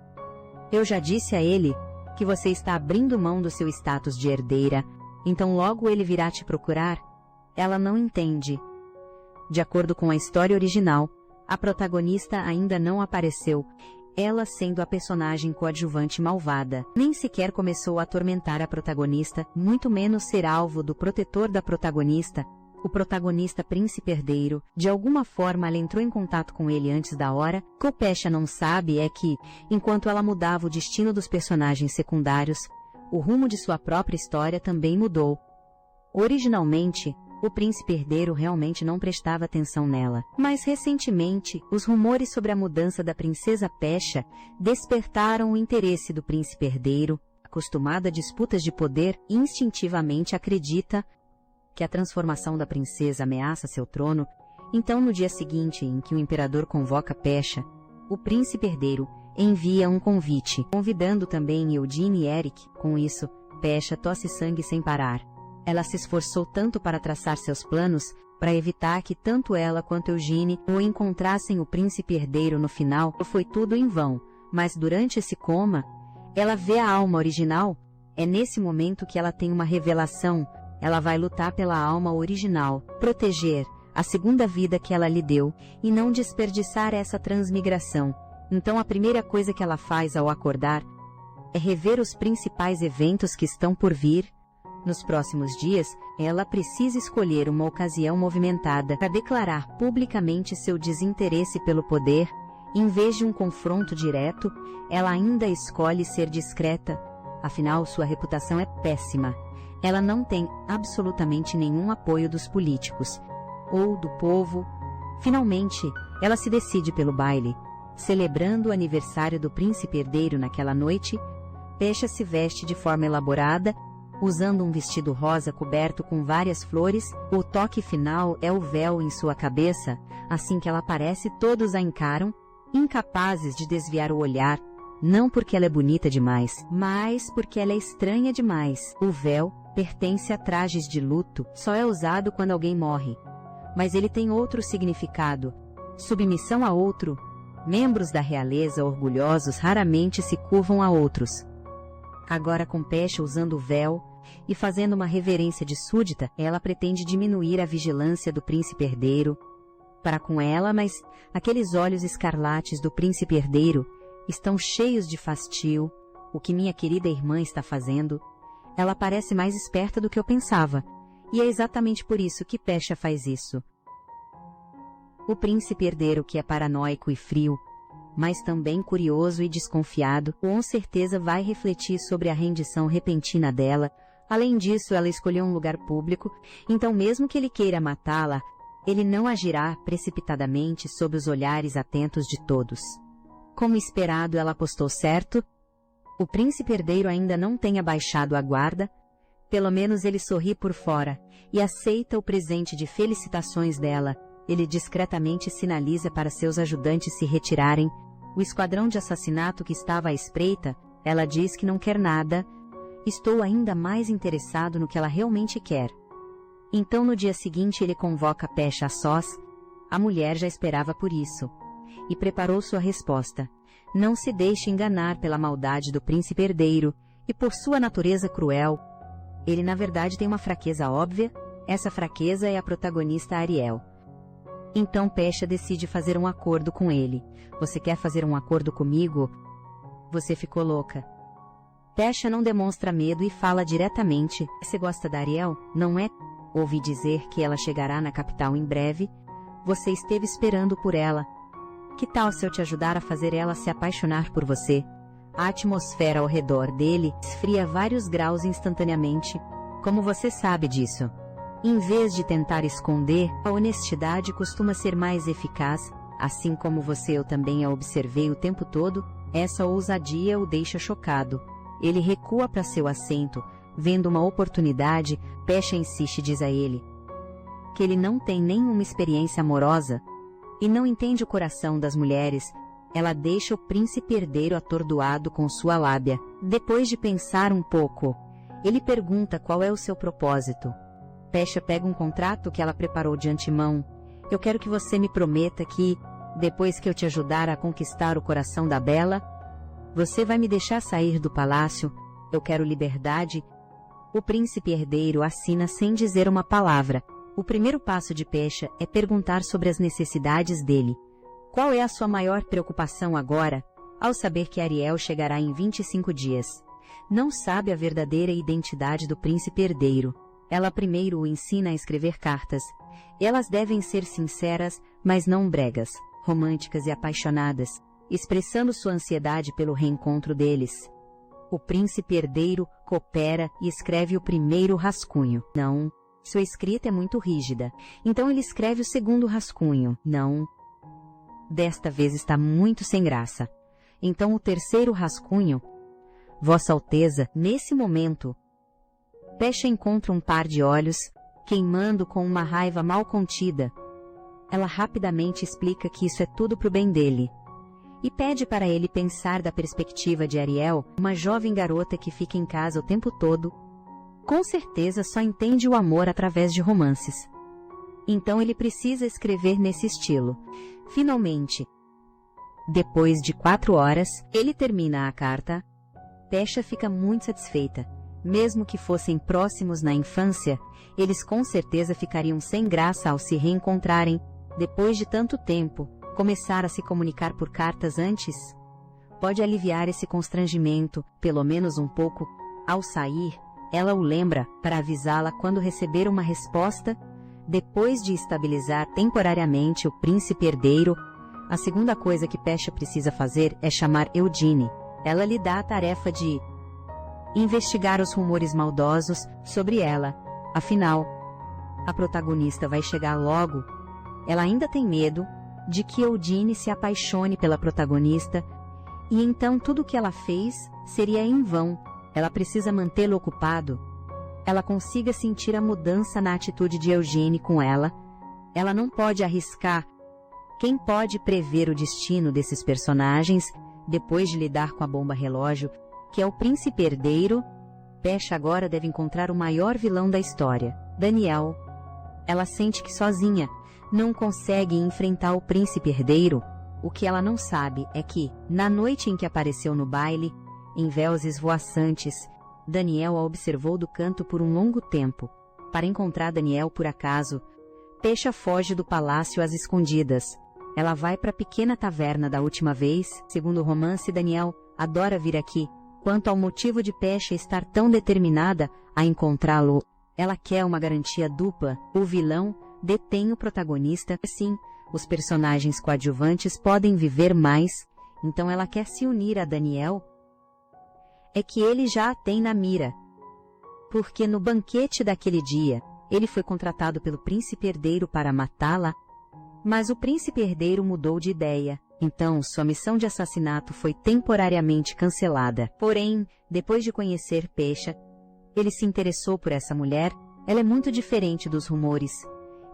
Eu já disse a ele que você está abrindo mão do seu status de herdeira, então logo ele virá te procurar. Ela não entende. De acordo com a história original, a protagonista ainda não apareceu, ela sendo a personagem coadjuvante malvada. Nem sequer começou a atormentar a protagonista, muito menos ser alvo do protetor da protagonista, o protagonista príncipe herdeiro. De alguma forma ela entrou em contato com ele antes da hora. O que Pesha não sabe é que, enquanto ela mudava o destino dos personagens secundários, o rumo de sua própria história também mudou. Originalmente, o príncipe herdeiro realmente não prestava atenção nela. Mas recentemente, os rumores sobre a mudança da princesa Pesha despertaram o interesse do príncipe herdeiro. Acostumado a disputas de poder, instintivamente acredita que a transformação da princesa ameaça seu trono. Então, no dia seguinte em que o imperador convoca Pesha, o príncipe herdeiro envia um convite, convidando também Eugene e Eric. Com isso, Pesha tosse sangue sem parar. Ela se esforçou tanto para traçar seus planos, para evitar que tanto ela quanto Eugene o encontrassem o príncipe herdeiro no final. Foi tudo em vão, mas durante esse coma, ela vê a alma original. É nesse momento que ela tem uma revelação. Ela vai lutar pela alma original, proteger a segunda vida que ela lhe deu e não desperdiçar essa transmigração. Então a primeira coisa que ela faz ao acordar é rever os principais eventos que estão por vir. Nos próximos dias, ela precisa escolher uma ocasião movimentada para declarar publicamente seu desinteresse pelo poder. Em vez de um confronto direto, ela ainda escolhe ser discreta. Afinal, sua reputação é péssima. Ela não tem absolutamente nenhum apoio dos políticos ou do povo. Finalmente, ela se decide pelo baile. Celebrando o aniversário do príncipe herdeiro naquela noite, Pesha se veste de forma elaborada, usando um vestido rosa coberto com várias flores. O toque final é o véu em sua cabeça. Assim que ela aparece, todos a encaram, incapazes de desviar o olhar, não porque ela é bonita demais, mas porque ela é estranha demais. O véu pertence a trajes de luto, só é usado quando alguém morre. Mas ele tem outro significado: submissão a outro. Membros da realeza orgulhosos raramente se curvam a outros. Agora, com Pesha usando o véu e fazendo uma reverência de súdita, ela pretende diminuir a vigilância do príncipe herdeiro para com ela, mas aqueles olhos escarlates do príncipe herdeiro estão cheios de fastio. O que minha querida irmã está fazendo? Ela parece mais esperta do que eu pensava, e é exatamente por isso que Pesha faz isso. O príncipe herdeiro, que é paranoico e frio, mas também curioso e desconfiado, com certeza vai refletir sobre a rendição repentina dela. Além disso, ela escolheu um lugar público, então mesmo que ele queira matá-la, ele não agirá precipitadamente sob os olhares atentos de todos. Como esperado, ela apostou certo. O príncipe herdeiro ainda não tem abaixado a guarda. Pelo menos ele sorri por fora e aceita o presente de felicitações dela. Ele discretamente sinaliza para seus ajudantes se retirarem. O esquadrão de assassinato que estava à espreita, ela diz que não quer nada. Estou ainda mais interessado no que ela realmente quer. Então no dia seguinte ele convoca Pesha a sós. A mulher já esperava por isso. E preparou sua resposta. Não se deixe enganar pela maldade do príncipe herdeiro, e por sua natureza cruel. Ele na verdade tem uma fraqueza óbvia, essa fraqueza é a protagonista Ariel. Então Pesha decide fazer um acordo com ele. Você quer fazer um acordo comigo? Você ficou louca. Pesha não demonstra medo e fala diretamente. Você gosta da Ariel, não é? Ouvi dizer que ela chegará na capital em breve. Você esteve esperando por ela. Que tal se eu te ajudar a fazer ela se apaixonar por você? A atmosfera ao redor dele esfria vários graus instantaneamente. Como você sabe disso? Em vez de tentar esconder, a honestidade costuma ser mais eficaz. Assim como você, eu também a observei o tempo todo. Essa ousadia o deixa chocado. Ele recua para seu assento. Vendo uma oportunidade, Pesha insiste e diz a ele que ele não tem nenhuma experiência amorosa e não entende o coração das mulheres. Ela deixa o príncipe herdeiro atordoado com sua lábia. Depois de pensar um pouco, ele pergunta qual é o seu propósito. Pesha pega um contrato que ela preparou de antemão. Eu quero que você me prometa que, depois que eu te ajudar a conquistar o coração da Bela, você vai me deixar sair do palácio. Eu quero liberdade. O príncipe herdeiro assina sem dizer uma palavra. O primeiro passo de Pesha é perguntar sobre as necessidades dele. Qual é a sua maior preocupação agora, ao saber que Ariel chegará em 25 dias? Não sabe a verdadeira identidade do príncipe herdeiro. Ela primeiro o ensina a escrever cartas. Elas devem ser sinceras, mas não bregas, românticas e apaixonadas, expressando sua ansiedade pelo reencontro deles. O príncipe herdeiro coopera e escreve o primeiro rascunho. Não. Sua escrita é muito rígida. Então ele escreve o segundo rascunho. Não. Desta vez está muito sem graça. Então o terceiro rascunho. Vossa Alteza, nesse momento, Pesha encontra um par de olhos, queimando com uma raiva mal contida. Ela rapidamente explica que isso é tudo pro bem dele. E pede para ele pensar da perspectiva de Ariel, uma jovem garota que fica em casa o tempo todo. Com certeza só entende o amor através de romances. Então ele precisa escrever nesse estilo. Finalmente, depois de 4 horas, ele termina a carta. Pesha fica muito satisfeita. Mesmo que fossem próximos na infância, eles com certeza ficariam sem graça ao se reencontrarem. Depois de tanto tempo, começar a se comunicar por cartas antes pode aliviar esse constrangimento, pelo menos um pouco. Ao sair, ela o lembra para avisá-la quando receber uma resposta. Depois de estabilizar temporariamente o príncipe herdeiro, a segunda coisa que Pesha precisa fazer é chamar Eudine. Ela lhe dá a tarefa de investigar os rumores maldosos sobre ela. Afinal, a protagonista vai chegar logo. Ela ainda tem medo de que Eudine se apaixone pela protagonista, e então tudo o que ela fez seria em vão. Ela precisa mantê-lo ocupado. Ela consiga sentir a mudança na atitude de Eugene com ela. Ela não pode arriscar. Quem pode prever o destino desses personagens, depois de lidar com a bomba relógio, que é o príncipe herdeiro? Pesha agora deve encontrar o maior vilão da história, Daniel. Ela sente que sozinha não consegue enfrentar o príncipe herdeiro. O que ela não sabe é que, na noite em que apareceu no baile, em véus esvoaçantes, Daniel a observou do canto por um longo tempo. Para encontrar Daniel por acaso, Pesha foge do palácio às escondidas. Ela vai para a pequena taverna da última vez. Segundo o romance, Daniel adora vir aqui. Quanto ao motivo de Pesha estar tão determinada a encontrá-lo, ela quer uma garantia dupla. O vilão detém o protagonista. Sim, os personagens coadjuvantes podem viver mais, então ela quer se unir a Daniel. É que ele já a tem na mira. Porque no banquete daquele dia, ele foi contratado pelo príncipe herdeiro para matá-la, mas o príncipe herdeiro mudou de ideia. Então, sua missão de assassinato foi temporariamente cancelada. Porém, depois de conhecer Pesha, ele se interessou por essa mulher. Ela é muito diferente dos rumores.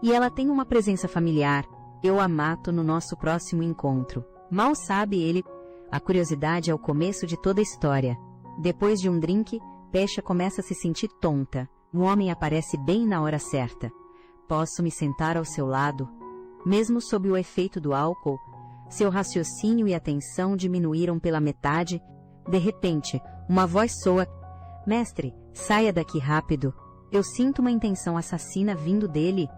E ela tem uma presença familiar. Eu a mato no nosso próximo encontro. Mal sabe ele. A curiosidade é o começo de toda a história. Depois de um drink, Pesha começa a se sentir tonta. O homem aparece bem na hora certa. Posso me sentar ao seu lado? Mesmo sob o efeito do álcool, seu raciocínio e atenção diminuíram pela metade. De repente, uma voz soa: Mestre, saia daqui rápido. Eu sinto uma intenção assassina vindo dele.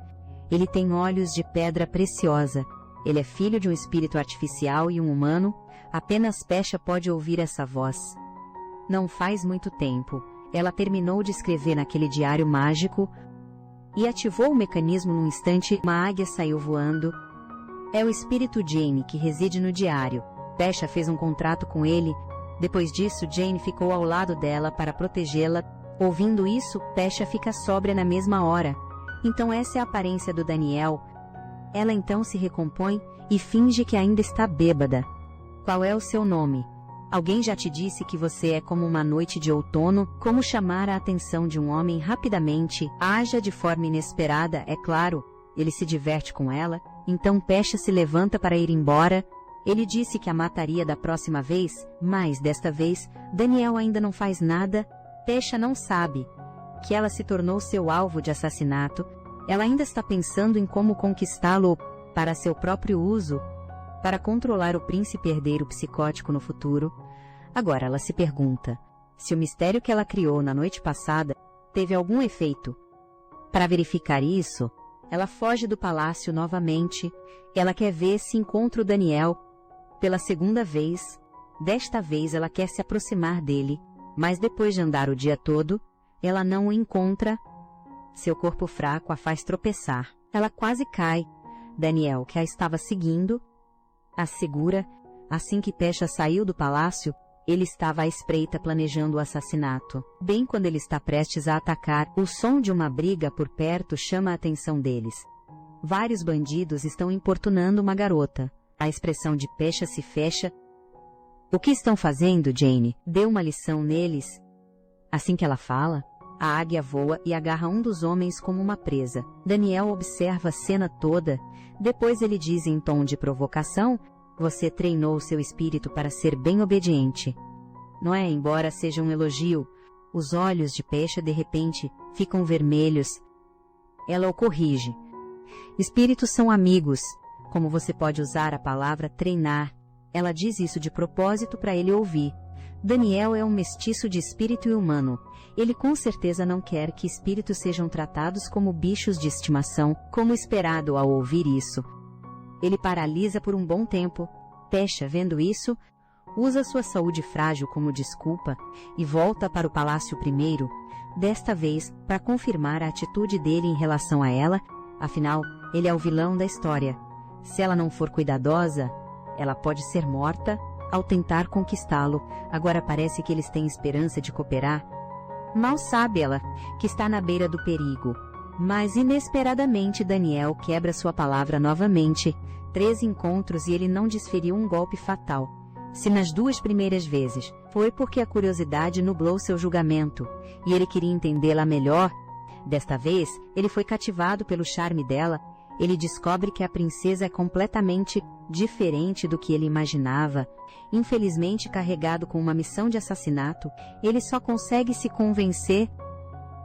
Ele tem olhos de pedra preciosa. Ele é filho de um espírito artificial e um humano. Apenas Pesha pode ouvir essa voz. Não faz muito tempo, ela terminou de escrever naquele diário mágico e ativou o mecanismo num instante. Uma águia saiu voando. É o espírito Jane que reside no diário. Pesha fez um contrato com ele. Depois disso, Jane ficou ao lado dela para protegê-la. Ouvindo isso, Pesha fica sóbria na mesma hora. Então essa é a aparência do Daniel. Ela então se recompõe e finge que ainda está bêbada. Qual é o seu nome? Alguém já te disse que você é como uma noite de outono? Como chamar a atenção de um homem rapidamente? Haja de forma inesperada, é claro. Ele se diverte com ela, então Pesha se levanta para ir embora. Ele disse que a mataria da próxima vez, mas desta vez, Daniel ainda não faz nada. Pesha não sabe que ela se tornou seu alvo de assassinato. Ela ainda está pensando em como conquistá-lo para seu próprio uso, para controlar o príncipe herdeiro psicótico no futuro. Agora ela se pergunta se o mistério que ela criou na noite passada teve algum efeito. Para verificar isso, ela foge do palácio novamente. Ela quer ver se encontra o Daniel pela segunda vez. Desta vez ela quer se aproximar dele, mas depois de andar o dia todo, ela não o encontra. Seu corpo fraco a faz tropeçar. Ela quase cai. Daniel, que a estava seguindo, a segura. Assim que Pesha saiu do palácio, ele estava à espreita planejando o assassinato. Bem quando ele está prestes a atacar, o som de uma briga por perto chama a atenção deles. Vários bandidos estão importunando uma garota. A expressão de Pesha se fecha. O que estão fazendo, Jane? Dê uma lição neles. Assim que ela fala, a águia voa e agarra um dos homens como uma presa. Daniel observa a cena toda. Depois ele diz em tom de provocação: você treinou seu espírito para ser bem obediente. Não é? Embora seja um elogio, os olhos de Pesha de repente ficam vermelhos. Ela o corrige. Espíritos são amigos. Como você pode usar a palavra treinar? Ela diz isso de propósito para ele ouvir. Daniel é um mestiço de espírito e humano. Ele com certeza não quer que espíritos sejam tratados como bichos de estimação, como esperado ao ouvir isso. Ele paralisa por um bom tempo. Pesha, vendo isso, usa sua saúde frágil como desculpa e volta para o palácio primeiro, desta vez para confirmar a atitude dele em relação a ela. Afinal, ele é o vilão da história. Se ela não for cuidadosa, ela pode ser morta ao tentar conquistá-lo. Agora parece que eles têm esperança de cooperar. Mal sabe ela que está na beira do perigo. Mas inesperadamente Daniel quebra sua palavra novamente. 3 encontros e ele não desferiu um golpe fatal. Se nas 2 primeiras vezes foi porque a curiosidade nublou seu julgamento e ele queria entendê-la melhor, desta vez ele foi cativado pelo charme dela. Ele descobre que a princesa é completamente diferente do que ele imaginava. Infelizmente carregado com uma missão de assassinato, ele só consegue se convencer.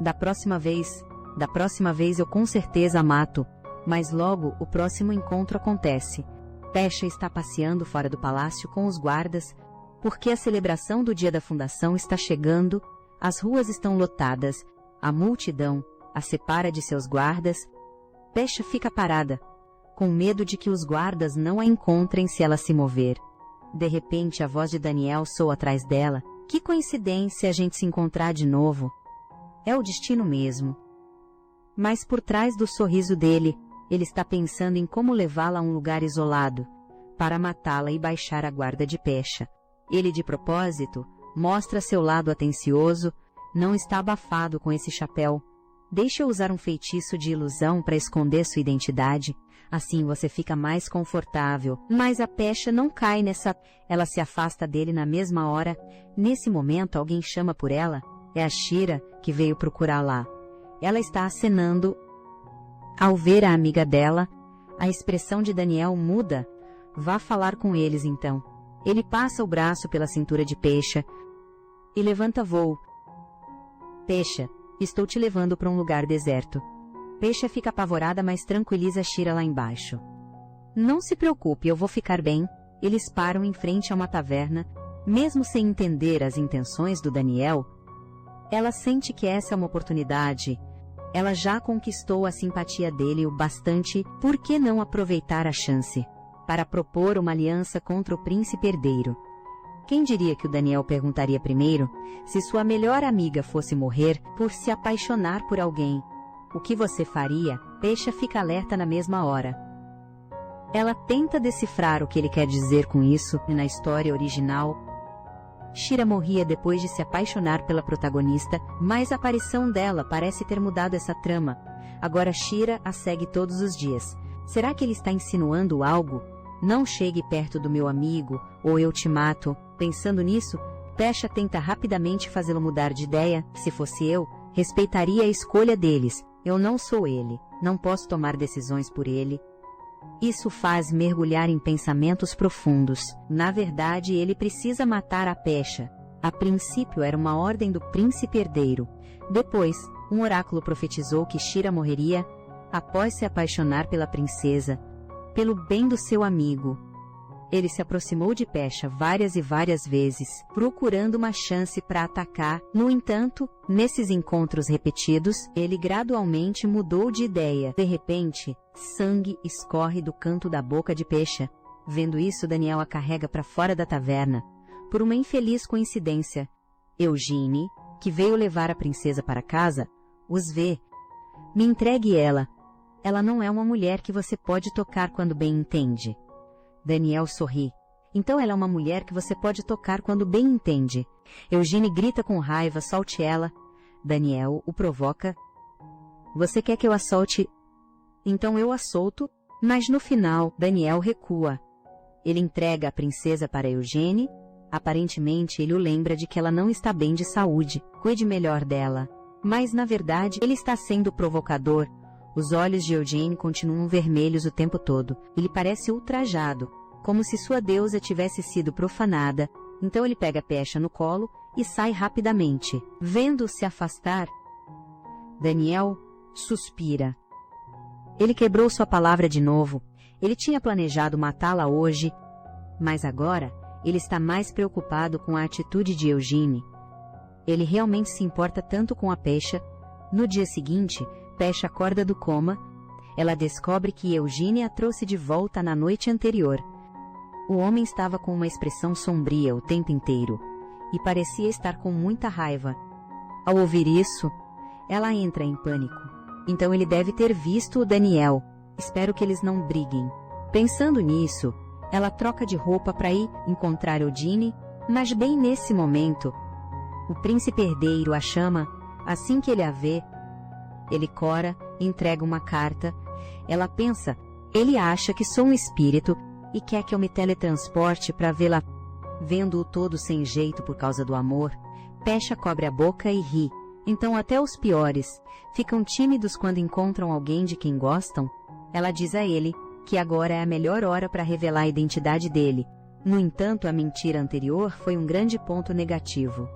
Da próxima vez eu com certeza a mato. Mas logo o próximo encontro acontece. Pesha está passeando fora do palácio com os guardas, porque a celebração do dia da fundação está chegando. As ruas estão lotadas. A multidão a separa de seus guardas. Pesha fica parada, com medo de que os guardas não a encontrem se ela se mover. De repente a voz de Daniel soa atrás dela. Que coincidência a gente se encontrar de novo. É o destino mesmo. Mas por trás do sorriso dele, ele está pensando em como levá-la a um lugar isolado, para matá-la e baixar a guarda de Pesha. Ele de propósito mostra seu lado atencioso. Não está abafado com esse chapéu. Deixe eu usar um feitiço de ilusão para esconder sua identidade. Assim você fica mais confortável. Mas a Pesha não cai nessa. Ela se afasta dele na mesma hora. Nesse momento alguém chama por ela. É a Shira, que veio procurá-la. Ela está acenando. Ao ver a amiga dela, a expressão de Daniel muda. Vá falar com eles então. Ele passa o braço pela cintura de Pesha e levanta voo. Pesha, Estou te levando para um lugar deserto. Pesha fica apavorada, mas tranquiliza Shira lá embaixo. Não se preocupe, eu vou ficar bem. Eles param em frente a uma taverna. Mesmo sem entender as intenções do Daniel, ela sente que essa é uma oportunidade. Ela já conquistou a simpatia dele o bastante, por que não aproveitar a chance para propor uma aliança contra o príncipe herdeiro? Quem diria que o Daniel perguntaria primeiro se sua melhor amiga fosse morrer por se apaixonar por alguém? O que você faria? Pesha fica alerta na mesma hora. Ela tenta decifrar o que ele quer dizer com isso, e na história original, Shira morria depois de se apaixonar pela protagonista, mas a aparição dela parece ter mudado essa trama. Agora Shira a segue todos os dias. Será que ele está insinuando algo? Não chegue perto do meu amigo, ou eu te mato. Pensando nisso, Pesha tenta rapidamente fazê-lo mudar de ideia. Se fosse eu, respeitaria a escolha deles. Eu não sou ele, não posso tomar decisões por ele. Isso faz mergulhar em pensamentos profundos. Na verdade, ele precisa matar a Pesha. A princípio era uma ordem do príncipe herdeiro. Depois, um oráculo profetizou que Shira morreria após se apaixonar pela princesa, pelo bem do seu amigo. Ele se aproximou de Pesha várias e várias vezes, procurando uma chance para atacar. No entanto, nesses encontros repetidos, ele gradualmente mudou de ideia. De repente, sangue escorre do canto da boca de Pesha. Vendo isso, Daniel a carrega para fora da taverna. Por uma infeliz coincidência, Eugene, que veio levar a princesa para casa, os vê. Me entregue ela. Ela não é uma mulher que você pode tocar quando bem entende. Daniel sorri. Então ela é uma mulher que você pode tocar quando bem entende. Eugene grita com raiva, solte ela. Daniel o provoca. Você quer que eu a solte? Então eu a solto, mas no final, Daniel recua. Ele entrega a princesa para Eugene. Aparentemente ele o lembra de que ela não está bem de saúde. Cuide melhor dela. Mas na verdade ele está sendo provocador. Os olhos de Eugene continuam vermelhos o tempo todo. Ele parece ultrajado, como se sua deusa tivesse sido profanada. Então ele pega Pesha no colo e sai rapidamente. Vendo-o se afastar, Daniel suspira. Ele quebrou sua palavra de novo. Ele tinha planejado matá-la hoje, mas agora ele está mais preocupado com a atitude de Eugene. Ele realmente se importa tanto com a Pesha. No dia seguinte, Pesha acorda do coma. Ela descobre que Eugene a trouxe de volta na noite anterior. O homem estava com uma expressão sombria o tempo inteiro e parecia estar com muita raiva. Ao ouvir isso, ela entra em pânico. Então ele deve ter visto o Daniel. Espero que eles não briguem. Pensando nisso, ela troca de roupa para ir encontrar Eugene, mas bem nesse momento, o príncipe herdeiro a chama. Assim que ele a vê, ele cora, entrega uma carta. Ela pensa, ele acha que sou um espírito e quer que eu me teletransporte para vê-la. Vendo-o todo sem jeito por causa do amor, Pesha cobre a boca e ri. Então até os piores ficam tímidos quando encontram alguém de quem gostam. Ela diz a ele que agora é a melhor hora para revelar a identidade dele. No entanto, a mentira anterior foi um grande ponto negativo.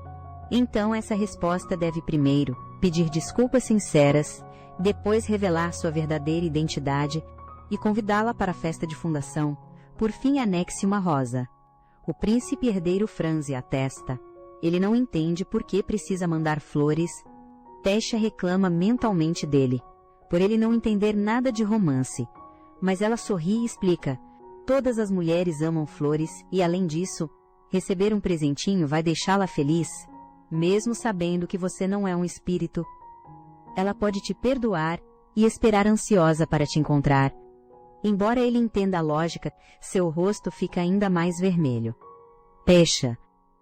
Então essa resposta deve primeiro pedir desculpas sinceras, depois revelar sua verdadeira identidade e convidá-la para a festa de fundação. Por fim, anexe uma rosa. O príncipe herdeiro franze a testa. Ele não entende por que precisa mandar flores. Pesha reclama mentalmente dele, por ele não entender nada de romance. Mas ela sorri e explica. Todas as mulheres amam flores e, além disso, receber um presentinho vai deixá-la feliz. Mesmo sabendo que você não é um espírito, ela pode te perdoar e esperar ansiosa para te encontrar. Embora ele entenda a lógica, seu rosto fica ainda mais vermelho. Pesha,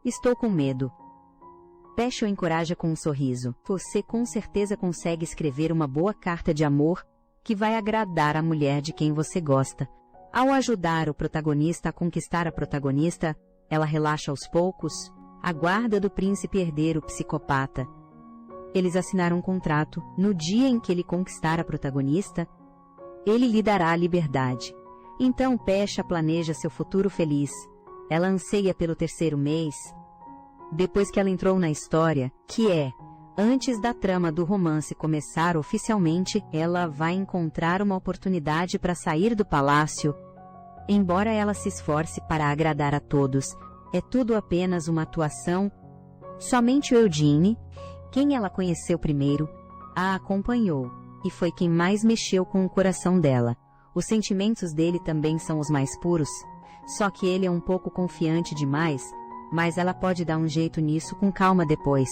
estou com medo. Pesha o encoraja com um sorriso. Você com certeza consegue escrever uma boa carta de amor que vai agradar a mulher de quem você gosta. Ao ajudar o protagonista a conquistar a protagonista, ela relaxa aos poucos. A guarda do príncipe herdeiro psicopata. Eles assinaram um contrato. No dia em que ele conquistar a protagonista, ele lhe dará a liberdade. Então Pesha planeja seu futuro feliz. Ela anseia pelo terceiro mês, depois que ela entrou na história, que é Antes da trama do romance começar oficialmente, ela vai encontrar uma oportunidade para sair do palácio. Embora ela se esforce para agradar a todos, é tudo apenas uma atuação. Somente o Eugene, quem ela conheceu primeiro, a acompanhou, e foi quem mais mexeu com o coração dela. Os sentimentos dele também são os mais puros, só que ele é um pouco confiante demais, mas ela pode dar um jeito nisso com calma depois.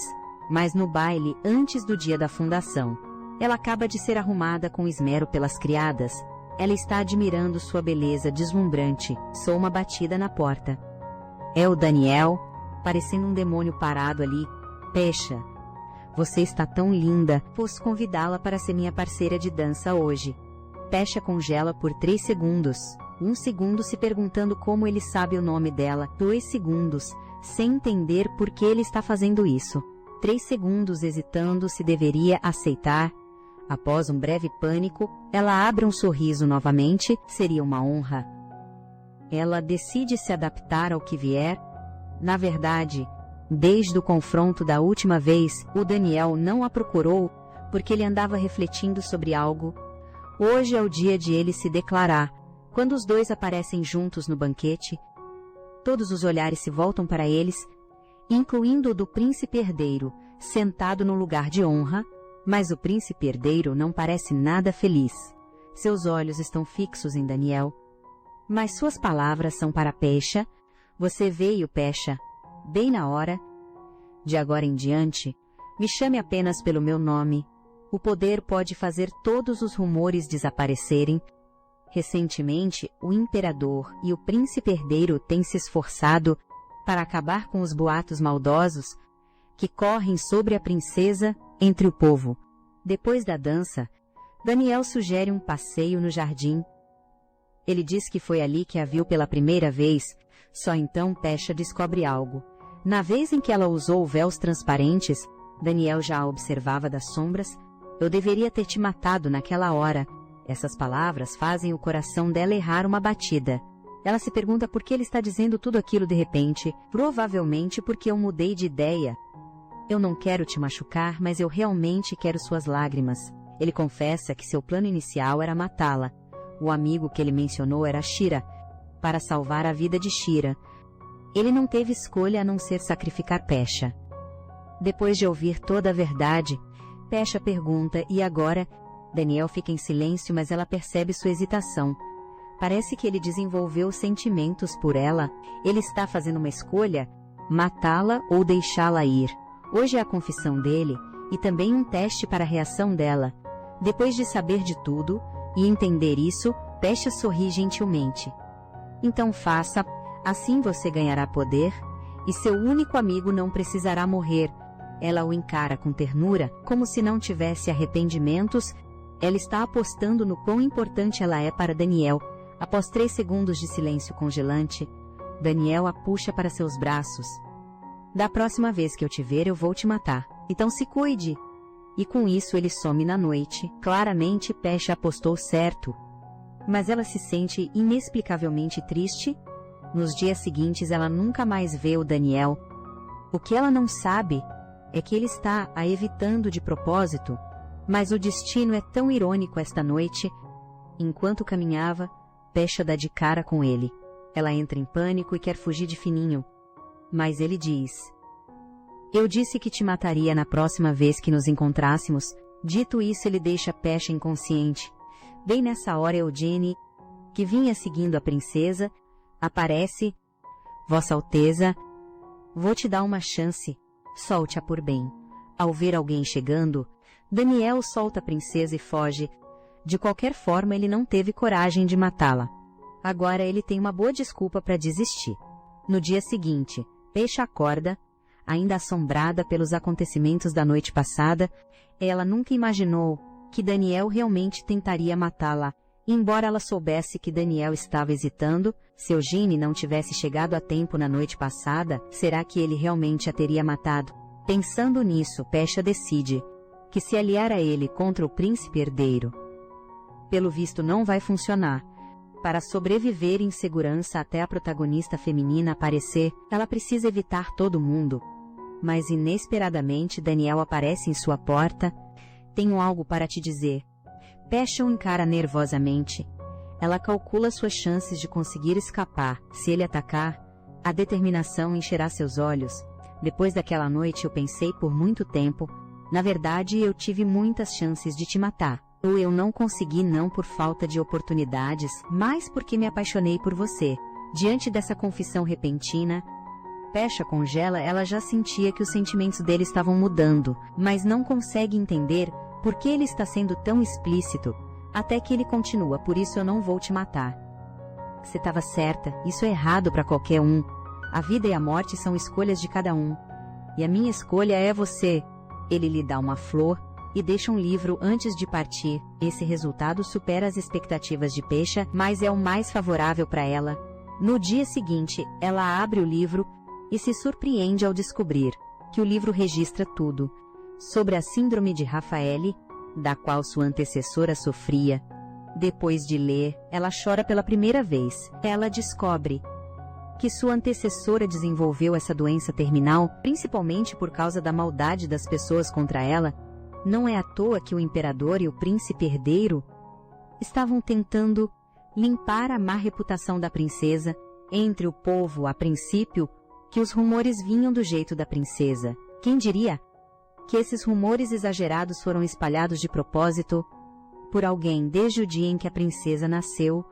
Mas no baile, antes do dia da fundação, ela acaba de ser arrumada com esmero pelas criadas. Ela está admirando sua beleza deslumbrante. Soa uma batida na porta. É o Daniel, parecendo um demônio parado ali. Pesha, você está tão linda, posso convidá-la para ser minha parceira de dança hoje. Pesha congela por 3 segundos. 1 segundo se perguntando como ele sabe o nome dela. 2 segundos, sem entender por que ele está fazendo isso. 3 segundos hesitando se deveria aceitar. Após um breve pânico, ela abre um sorriso novamente, seria uma honra. Ela decide se adaptar ao que vier. Na verdade, desde o confronto da última vez, o Daniel não a procurou, porque ele andava refletindo sobre algo. Hoje é o dia de ele se declarar. Quando os dois aparecem juntos no banquete, todos os olhares se voltam para eles, incluindo o do príncipe herdeiro, sentado no lugar de honra, mas o príncipe herdeiro não parece nada feliz. Seus olhos estão fixos em Daniel. Mas suas palavras são para Pesha. Você veio, Pesha, bem na hora. De agora em diante, me chame apenas pelo meu nome. O poder pode fazer todos os rumores desaparecerem. Recentemente, o imperador e o príncipe herdeiro têm se esforçado para acabar com os boatos maldosos que correm sobre a princesa entre o povo. Depois da dança, Daniel sugere um passeio no jardim. Ele diz que foi ali que a viu pela primeira vez, só então Pesha descobre algo. Na vez em que ela usou véus transparentes, Daniel já a observava das sombras. Eu deveria ter te matado naquela hora. Essas palavras fazem o coração dela errar uma batida. Ela se pergunta por que ele está dizendo tudo aquilo de repente. Provavelmente porque eu mudei de ideia. Eu não quero te machucar, mas eu realmente quero suas lágrimas. Ele confessa que seu plano inicial era matá-la. O amigo que ele mencionou era Shira, para salvar a vida de Shira. Ele não teve escolha a não ser sacrificar Pesha. Depois de ouvir toda a verdade, Pesha pergunta, e agora? Daniel fica em silêncio, mas ela percebe sua hesitação. Parece que ele desenvolveu sentimentos por ela. Ele está fazendo uma escolha? Matá-la ou deixá-la ir? Hoje é a confissão dele, e também um teste para a reação dela. Depois de saber de tudo, e entender isso, Pesha sorri gentilmente. Então faça, assim você ganhará poder, e seu único amigo não precisará morrer. Ela o encara com ternura, como se não tivesse arrependimentos. Ela está apostando no quão importante ela é para Daniel. Após 3 segundos de silêncio congelante, Daniel a puxa para seus braços. Da próxima vez que eu te ver, eu vou te matar. Então se cuide. E com isso ele some na noite. Claramente Pesha apostou certo. Mas ela se sente inexplicavelmente triste. Nos dias seguintes ela nunca mais vê o Daniel. O que ela não sabe é que ele está a evitando de propósito. Mas o destino é tão irônico esta noite. Enquanto caminhava, Pesha dá de cara com ele. Ela entra em pânico e quer fugir de fininho. Mas ele diz: eu disse que te mataria na próxima vez que nos encontrássemos. Dito isso, ele deixa Pesha inconsciente. Bem nessa hora, Eugene, que vinha seguindo a princesa, aparece. Vossa Alteza, vou te dar uma chance. Solte-a por bem. Ao ver alguém chegando, Daniel solta a princesa e foge. De qualquer forma, ele não teve coragem de matá-la. Agora ele tem uma boa desculpa para desistir. No dia seguinte, Pesha acorda, ainda assombrada pelos acontecimentos da noite passada. Ela nunca imaginou que Daniel realmente tentaria matá-la. Embora ela soubesse que Daniel estava hesitando, se Eugene não tivesse chegado a tempo na noite passada, será que ele realmente a teria matado? Pensando nisso, Pesha decide que se aliar a ele contra o príncipe herdeiro. Pelo visto não vai funcionar. Para sobreviver em segurança até a protagonista feminina aparecer, ela precisa evitar todo mundo. Mas inesperadamente Daniel aparece em sua porta. Tenho algo para te dizer. Pesha o encara nervosamente. Ela calcula suas chances de conseguir escapar. Se ele atacar, a determinação encherá seus olhos. Depois daquela noite eu pensei por muito tempo. Na verdade, eu tive muitas chances de te matar. Ou eu não consegui não por falta de oportunidades, mas porque me apaixonei por você. Diante dessa confissão repentina, Pesha congela. Ela já sentia que os sentimentos dele estavam mudando, mas não consegue entender por que ele está sendo tão explícito, até que ele continua: por isso eu não vou te matar. Você estava certa, isso é errado para qualquer um. A vida e a morte são escolhas de cada um. E a minha escolha é você. Ele lhe dá uma flor e deixa um livro antes de partir. Esse resultado supera as expectativas de Pesha, mas é o mais favorável para ela. No dia seguinte, ela abre o livro e se surpreende ao descobrir que o livro registra tudo sobre a síndrome de Rafael, da qual sua antecessora sofria. Depois de ler, ela chora pela primeira vez. Ela descobre que sua antecessora desenvolveu essa doença terminal, principalmente por causa da maldade das pessoas contra ela. Não é à toa que o imperador e o príncipe herdeiro estavam tentando limpar a má reputação da princesa entre o povo. A princípio, que os rumores vinham do jeito da princesa. Quem diria que esses rumores exagerados foram espalhados de propósito por alguém desde o dia em que a princesa nasceu,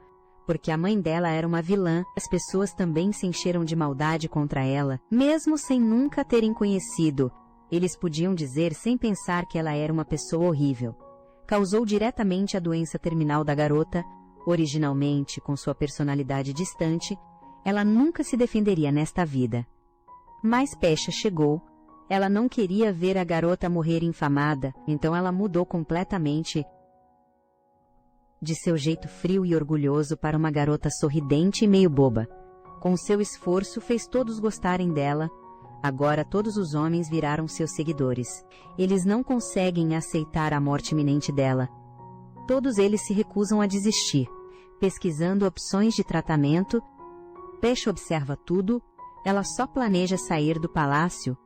porque a mãe dela era uma vilã. As pessoas também se encheram de maldade contra ela, mesmo sem nunca terem conhecido. Eles podiam dizer sem pensar que ela era uma pessoa horrível. Causou diretamente a doença terminal da garota. Originalmente, com sua personalidade distante, ela nunca se defenderia nesta vida. Mas Pesha chegou. Ela não queria ver a garota morrer infamada, então ela mudou completamente de seu jeito frio e orgulhoso para uma garota sorridente e meio boba. Com seu esforço fez todos gostarem dela. Agora todos os homens viraram seus seguidores. Eles não conseguem aceitar a morte iminente dela. Todos eles se recusam a desistir. Pesquisando opções de tratamento, Pesha observa tudo. Ela só planeja sair do palácio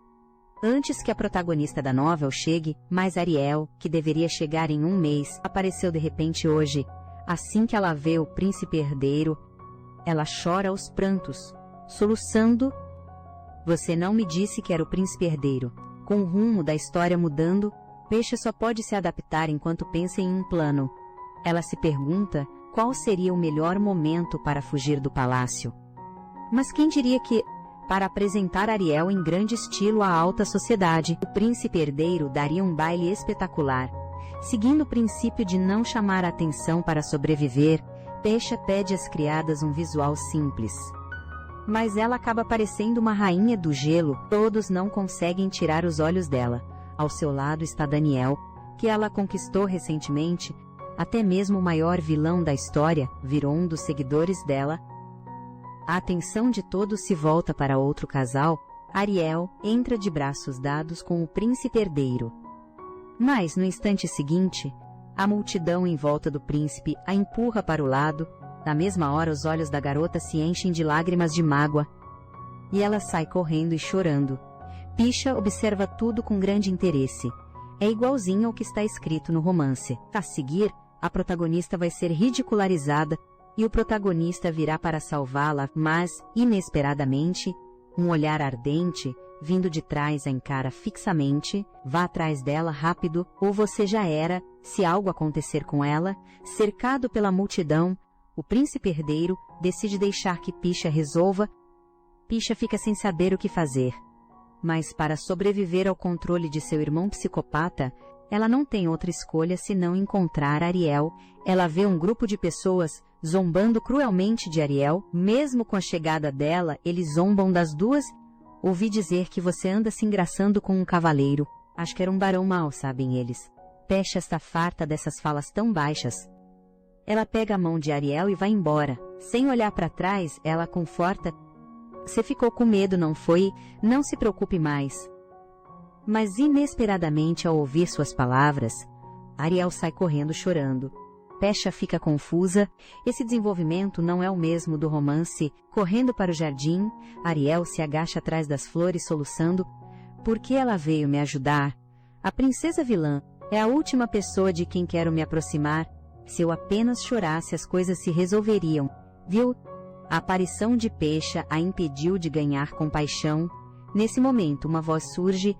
antes que a protagonista da novela chegue, mas Ariel, que deveria chegar em um mês, apareceu de repente hoje. Assim que ela vê o príncipe herdeiro, ela chora aos prantos, soluçando. Você não me disse que era o príncipe herdeiro. Com o rumo da história mudando, Pesha só pode se adaptar enquanto pensa em um plano. Ela se pergunta qual seria o melhor momento para fugir do palácio. Mas quem diria que, para apresentar Ariel em grande estilo à alta sociedade, o príncipe herdeiro daria um baile espetacular. Seguindo o princípio de não chamar a atenção para sobreviver, Pesha pede às criadas um visual simples. Mas ela acaba parecendo uma rainha do gelo. Todos não conseguem tirar os olhos dela. Ao seu lado está Daniel, que ela conquistou recentemente. Até mesmo o maior vilão da história virou um dos seguidores dela. A atenção de todos se volta para outro casal. Ariel entra de braços dados com o príncipe herdeiro. Mas, no instante seguinte, a multidão em volta do príncipe a empurra para o lado. Na mesma hora, os olhos da garota se enchem de lágrimas de mágoa. E ela sai correndo e chorando. Pesha observa tudo com grande interesse. É igualzinho ao que está escrito no romance. A seguir, a protagonista vai ser ridicularizada e o protagonista virá para salvá-la, mas, inesperadamente, um olhar ardente, vindo de trás, a encara fixamente. Vá atrás dela rápido, ou você já era. Se algo acontecer com ela, cercado pela multidão, o príncipe herdeiro decide deixar que Pesha resolva. Pesha fica sem saber o que fazer. Mas para sobreviver ao controle de seu irmão psicopata, ela não tem outra escolha senão encontrar Ariel. Ela vê um grupo de pessoas zombando cruelmente de Ariel. Mesmo com a chegada dela, eles zombam das duas. Ouvi dizer que você anda se engraçando com um cavaleiro. Acho que era um barão mau, sabem eles. Pesha está farta dessas falas tão baixas. Ela pega a mão de Ariel e vai embora. Sem olhar para trás, ela conforta. Você ficou com medo, não foi? Não se preocupe mais. Mas inesperadamente, ao ouvir suas palavras, Ariel sai correndo chorando. Pesha fica confusa. Esse desenvolvimento não é o mesmo do romance. Correndo para o jardim, Ariel se agacha atrás das flores soluçando. Por que ela veio me ajudar? A princesa vilã é a última pessoa de quem quero me aproximar. Se eu apenas chorasse, as coisas se resolveriam. Viu? A aparição de Pesha a impediu de ganhar compaixão. Nesse momento, uma voz surge.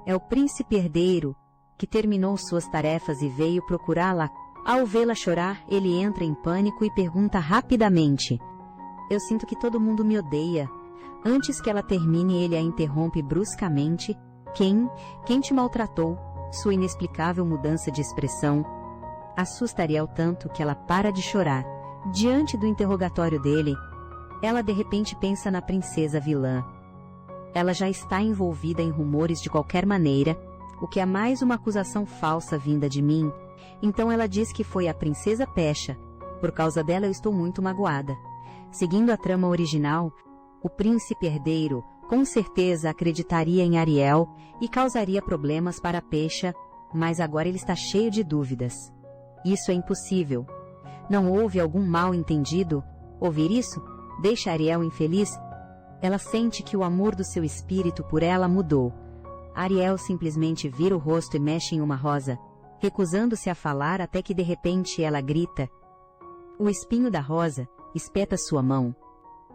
É o príncipe herdeiro, que terminou suas tarefas e veio procurá-la. Ao vê-la chorar, ele entra em pânico e pergunta rapidamente: eu sinto que todo mundo me odeia. Antes que ela termine, ele a interrompe bruscamente. Quem te maltratou? Sua inexplicável mudança de expressão assusta Ariel tanto que ela para de chorar. Diante do interrogatório dele, ela de repente pensa na princesa vilã. Ela já está envolvida em rumores de qualquer maneira, o que é mais uma acusação falsa vinda de mim. Então ela diz que foi a princesa Pesha. Por causa dela eu estou muito magoada. Seguindo a trama original, o príncipe herdeiro com certeza acreditaria em Ariel e causaria problemas para Pesha, mas agora ele está cheio de dúvidas. Isso é impossível. Não houve algum mal-entendido? Ouvir isso deixa Ariel infeliz. Ela sente que o amor do seu espírito por ela mudou. Ariel simplesmente vira o rosto e mexe em uma rosa, recusando-se a falar até que de repente ela grita. O espinho da rosa espeta sua mão.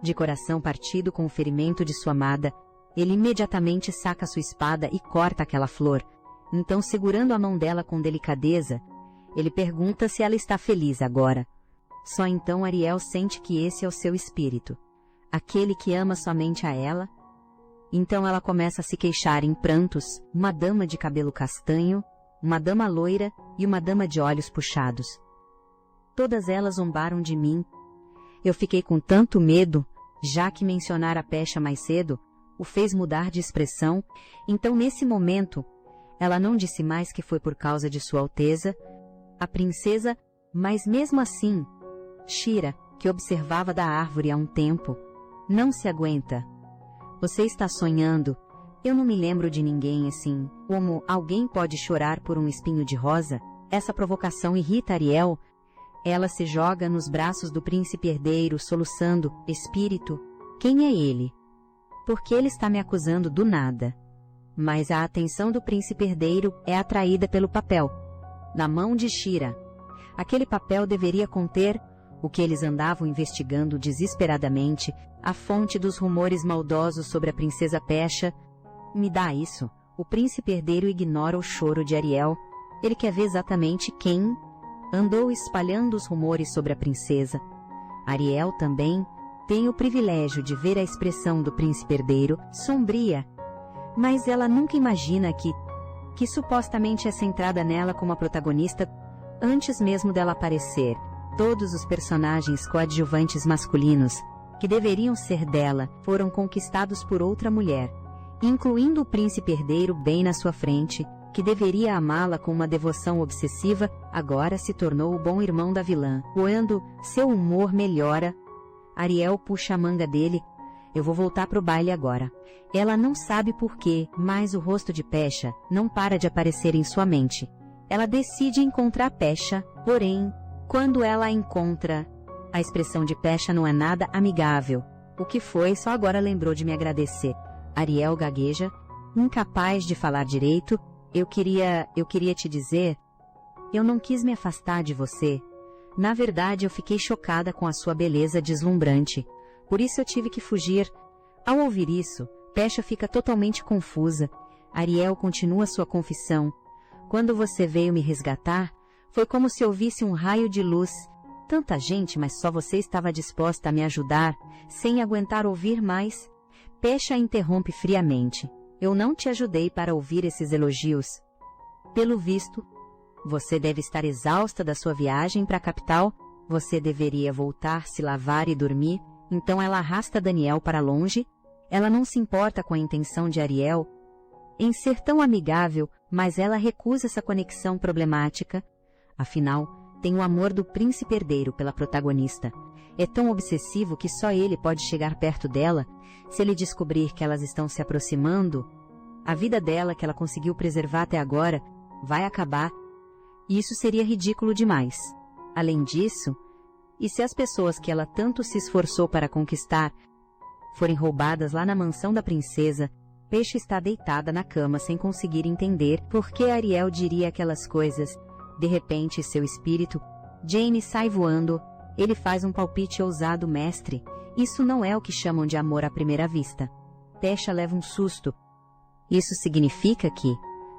De coração partido com o ferimento de sua amada, ele imediatamente saca sua espada e corta aquela flor. Então, segurando a mão dela com delicadeza, ele pergunta se ela está feliz agora. Só então Ariel sente que esse é o seu espírito, aquele que ama somente a ela. Então ela começa a se queixar em prantos, uma dama de cabelo castanho, uma dama loira e uma dama de olhos puxados. Todas elas zombaram de mim. Eu fiquei com tanto medo, já que mencionar a Pesha mais cedo o fez mudar de expressão. Então, nesse momento, ela não disse mais que foi por causa de Sua Alteza, a princesa, mas mesmo assim, Shira, que observava da árvore há um tempo, não se aguenta. Você está sonhando? Eu não me lembro de ninguém assim. Como alguém pode chorar por um espinho de rosa? Essa provocação irrita Ariel. Ela se joga nos braços do príncipe herdeiro, soluçando: espírito, quem é ele? Por que ele está me acusando do nada? Mas a atenção do príncipe herdeiro é atraída pelo papel na mão de Shira. Aquele papel deveria conter o que eles andavam investigando desesperadamente, a fonte dos rumores maldosos sobre a princesa Pesha. Me dá isso. O príncipe herdeiro ignora o choro de Ariel. Ele quer ver exatamente quem andou espalhando os rumores sobre a princesa. Ariel também tem o privilégio de ver a expressão do príncipe herdeiro, sombria, mas ela nunca imagina que supostamente é centrada nela como a protagonista antes mesmo dela aparecer. Todos os personagens coadjuvantes masculinos, que deveriam ser dela, foram conquistados por outra mulher, incluindo o príncipe herdeiro bem na sua frente, que deveria amá-la com uma devoção obsessiva, agora se tornou o bom irmão da vilã. Quando seu humor melhora, Ariel puxa a manga dele. Eu vou voltar pro baile agora. Ela não sabe por quê, mas o rosto de Pesha não para de aparecer em sua mente. Ela decide encontrar Pesha, porém, quando ela a encontra, a expressão de Pesha não é nada amigável. O que foi? Só agora lembrou de me agradecer. Ariel gagueja, incapaz de falar direito. Eu queria te dizer, eu não quis me afastar de você. Na verdade, eu fiquei chocada com a sua beleza deslumbrante. Por isso eu tive que fugir. Ao ouvir isso, Pesha fica totalmente confusa. Ariel continua sua confissão. Quando você veio me resgatar, foi como se eu visse um raio de luz. Tanta gente, mas só você estava disposta a me ajudar, sem aguentar ouvir mais. Pesha interrompe friamente. Eu não te ajudei para ouvir esses elogios. Pelo visto, você deve estar exausta da sua viagem para a capital. Você deveria voltar, se lavar e dormir. Então ela arrasta Daniel para longe. Ela não se importa com a intenção de Ariel em ser tão amigável, mas ela recusa essa conexão problemática. Afinal, tem o amor do príncipe herdeiro pela protagonista. É tão obsessivo que só ele pode chegar perto dela. Se ele descobrir que elas estão se aproximando, a vida dela, que ela conseguiu preservar até agora, vai acabar. E isso seria ridículo demais. Além disso, e se as pessoas que ela tanto se esforçou para conquistar forem roubadas lá na mansão da princesa, Peixe está deitada na cama sem conseguir entender por que Ariel diria aquelas coisas. De repente, seu espírito, Jane, sai voando. Ele faz um palpite ousado, mestre. Isso não é o que chamam de amor à primeira vista. Pesha leva um susto. Isso significa que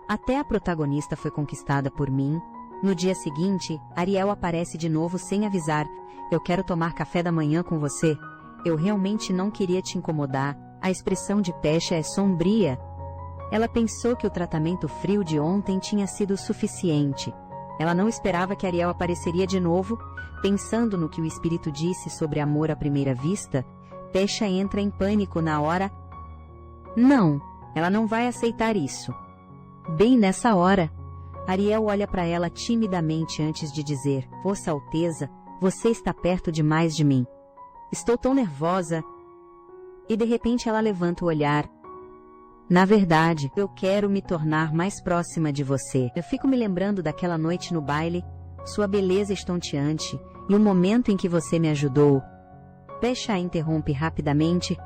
até a protagonista foi conquistada por mim. No dia seguinte, Ariel aparece de novo sem avisar. Eu quero tomar café da manhã com você. Eu realmente não queria te incomodar. A expressão de Pesha é sombria. Ela pensou que o tratamento frio de ontem tinha sido suficiente. Ela não esperava que Ariel apareceria de novo. Pensando no que o espírito disse sobre amor à primeira vista, Pesha entra em pânico na hora. Não, ela não vai aceitar isso. Bem nessa hora, Ariel olha para ela timidamente antes de dizer: Vossa Alteza, você está perto demais de mim. Estou tão nervosa. E de repente ela levanta o olhar. Na verdade, eu quero me tornar mais próxima de você. Eu fico me lembrando daquela noite no baile, sua beleza estonteante, e o momento em que você me ajudou. Pesha a interrompe rapidamente.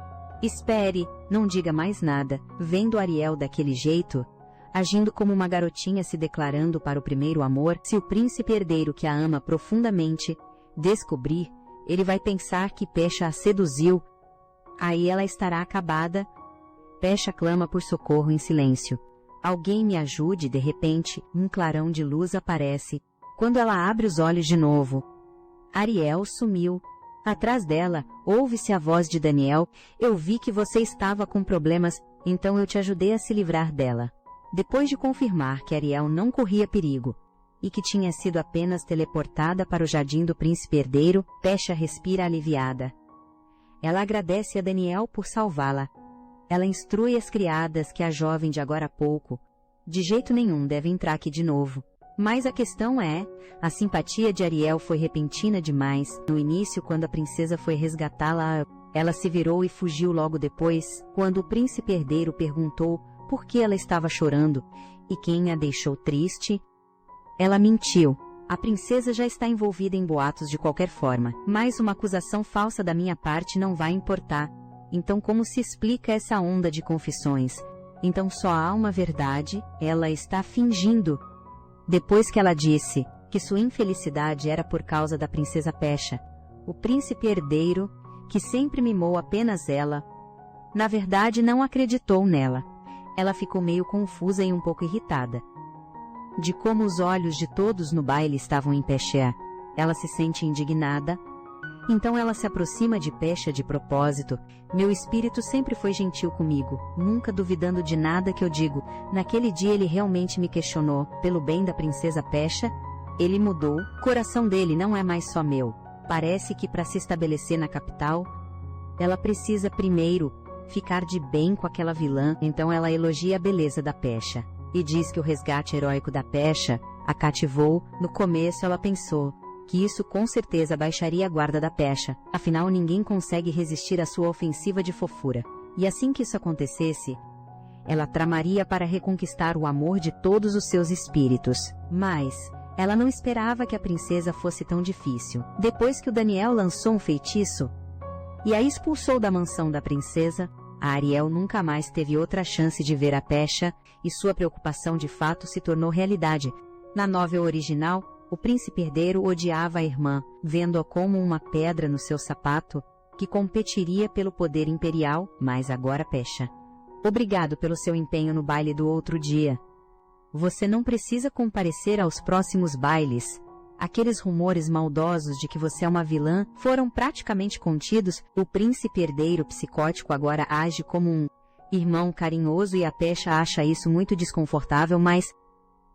Espere, não diga mais nada. Vendo Ariel daquele jeito, agindo como uma garotinha se declarando para o primeiro amor, se o príncipe herdeiro que a ama profundamente descobrir, ele vai pensar que Pesha a seduziu. Aí ela estará acabada. Pesha clama por socorro em silêncio. Alguém me ajude. De repente, um clarão de luz aparece. Quando ela abre os olhos de novo, Ariel sumiu. Atrás dela, ouve-se a voz de Daniel. Eu vi que você estava com problemas, então eu te ajudei a se livrar dela. Depois de confirmar que Ariel não corria perigo e que tinha sido apenas teleportada para o jardim do príncipe herdeiro, Pesha respira aliviada. Ela agradece a Daniel por salvá-la. Ela instrui as criadas que a jovem de agora a pouco, de jeito nenhum, deve entrar aqui de novo. Mas a questão é, a simpatia de Ariel foi repentina demais. No início, quando a princesa foi resgatá-la, ela se virou e fugiu logo depois, quando o príncipe herdeiro perguntou por que ela estava chorando e quem a deixou triste. Ela mentiu. A princesa já está envolvida em boatos de qualquer forma, mas uma acusação falsa da minha parte não vai importar. Então como se explica essa onda de confissões? Então só há uma verdade, ela está fingindo. Depois que ela disse que sua infelicidade era por causa da princesa Pesha, o príncipe herdeiro, que sempre mimou apenas ela, na verdade não acreditou nela. Ela ficou meio confusa e um pouco irritada de como os olhos de todos no baile estavam em Pesha. Ela se sente indignada. Então ela se aproxima de Pesha de propósito. Meu espírito sempre foi gentil comigo, nunca duvidando de nada que eu digo. Naquele dia ele realmente me questionou, pelo bem da princesa Pesha. Ele mudou, o coração dele não é mais só meu. Parece que para se estabelecer na capital, ela precisa primeiro ficar de bem com aquela vilã. Então ela elogia a beleza da Pesha e diz que o resgate heróico da Pesha a cativou. No começo ela pensou que isso com certeza baixaria a guarda da Pesha, afinal ninguém consegue resistir à sua ofensiva de fofura. E assim que isso acontecesse, ela tramaria para reconquistar o amor de todos os seus espíritos. Mas ela não esperava que a princesa fosse tão difícil. Depois que o Daniel lançou um feitiço e a expulsou da mansão da princesa, a Ariel nunca mais teve outra chance de ver a Pesha, e sua preocupação de fato se tornou realidade. Na novel original, o príncipe herdeiro odiava a irmã, vendo-a como uma pedra no seu sapato, que competiria pelo poder imperial, mas agora Pesha. Obrigado pelo seu empenho no baile do outro dia. Você não precisa comparecer aos próximos bailes. Aqueles rumores maldosos de que você é uma vilã foram praticamente contidos. O príncipe herdeiro psicótico agora age como um irmão carinhoso e a Pesha acha isso muito desconfortável, mas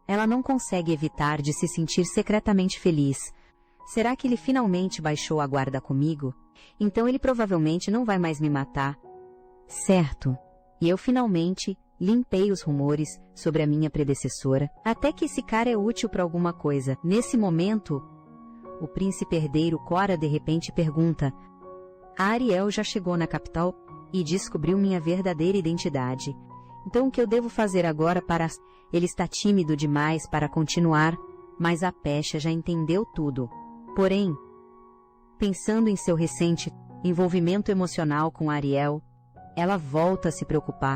ela não consegue evitar de se sentir secretamente feliz. Será que ele finalmente baixou a guarda comigo? Então ele provavelmente não vai mais me matar. Certo. E eu finalmente limpei os rumores sobre a minha predecessora, até que esse cara é útil para alguma coisa. Nesse momento, o príncipe herdeiro Cora de repente pergunta: a Ariel já chegou na capital e descobriu minha verdadeira identidade. Então o que eu devo fazer agora para... Ele está tímido demais para continuar, mas a Pesha já entendeu tudo. Porém, pensando em seu recente envolvimento emocional com Ariel, ela volta a se preocupar.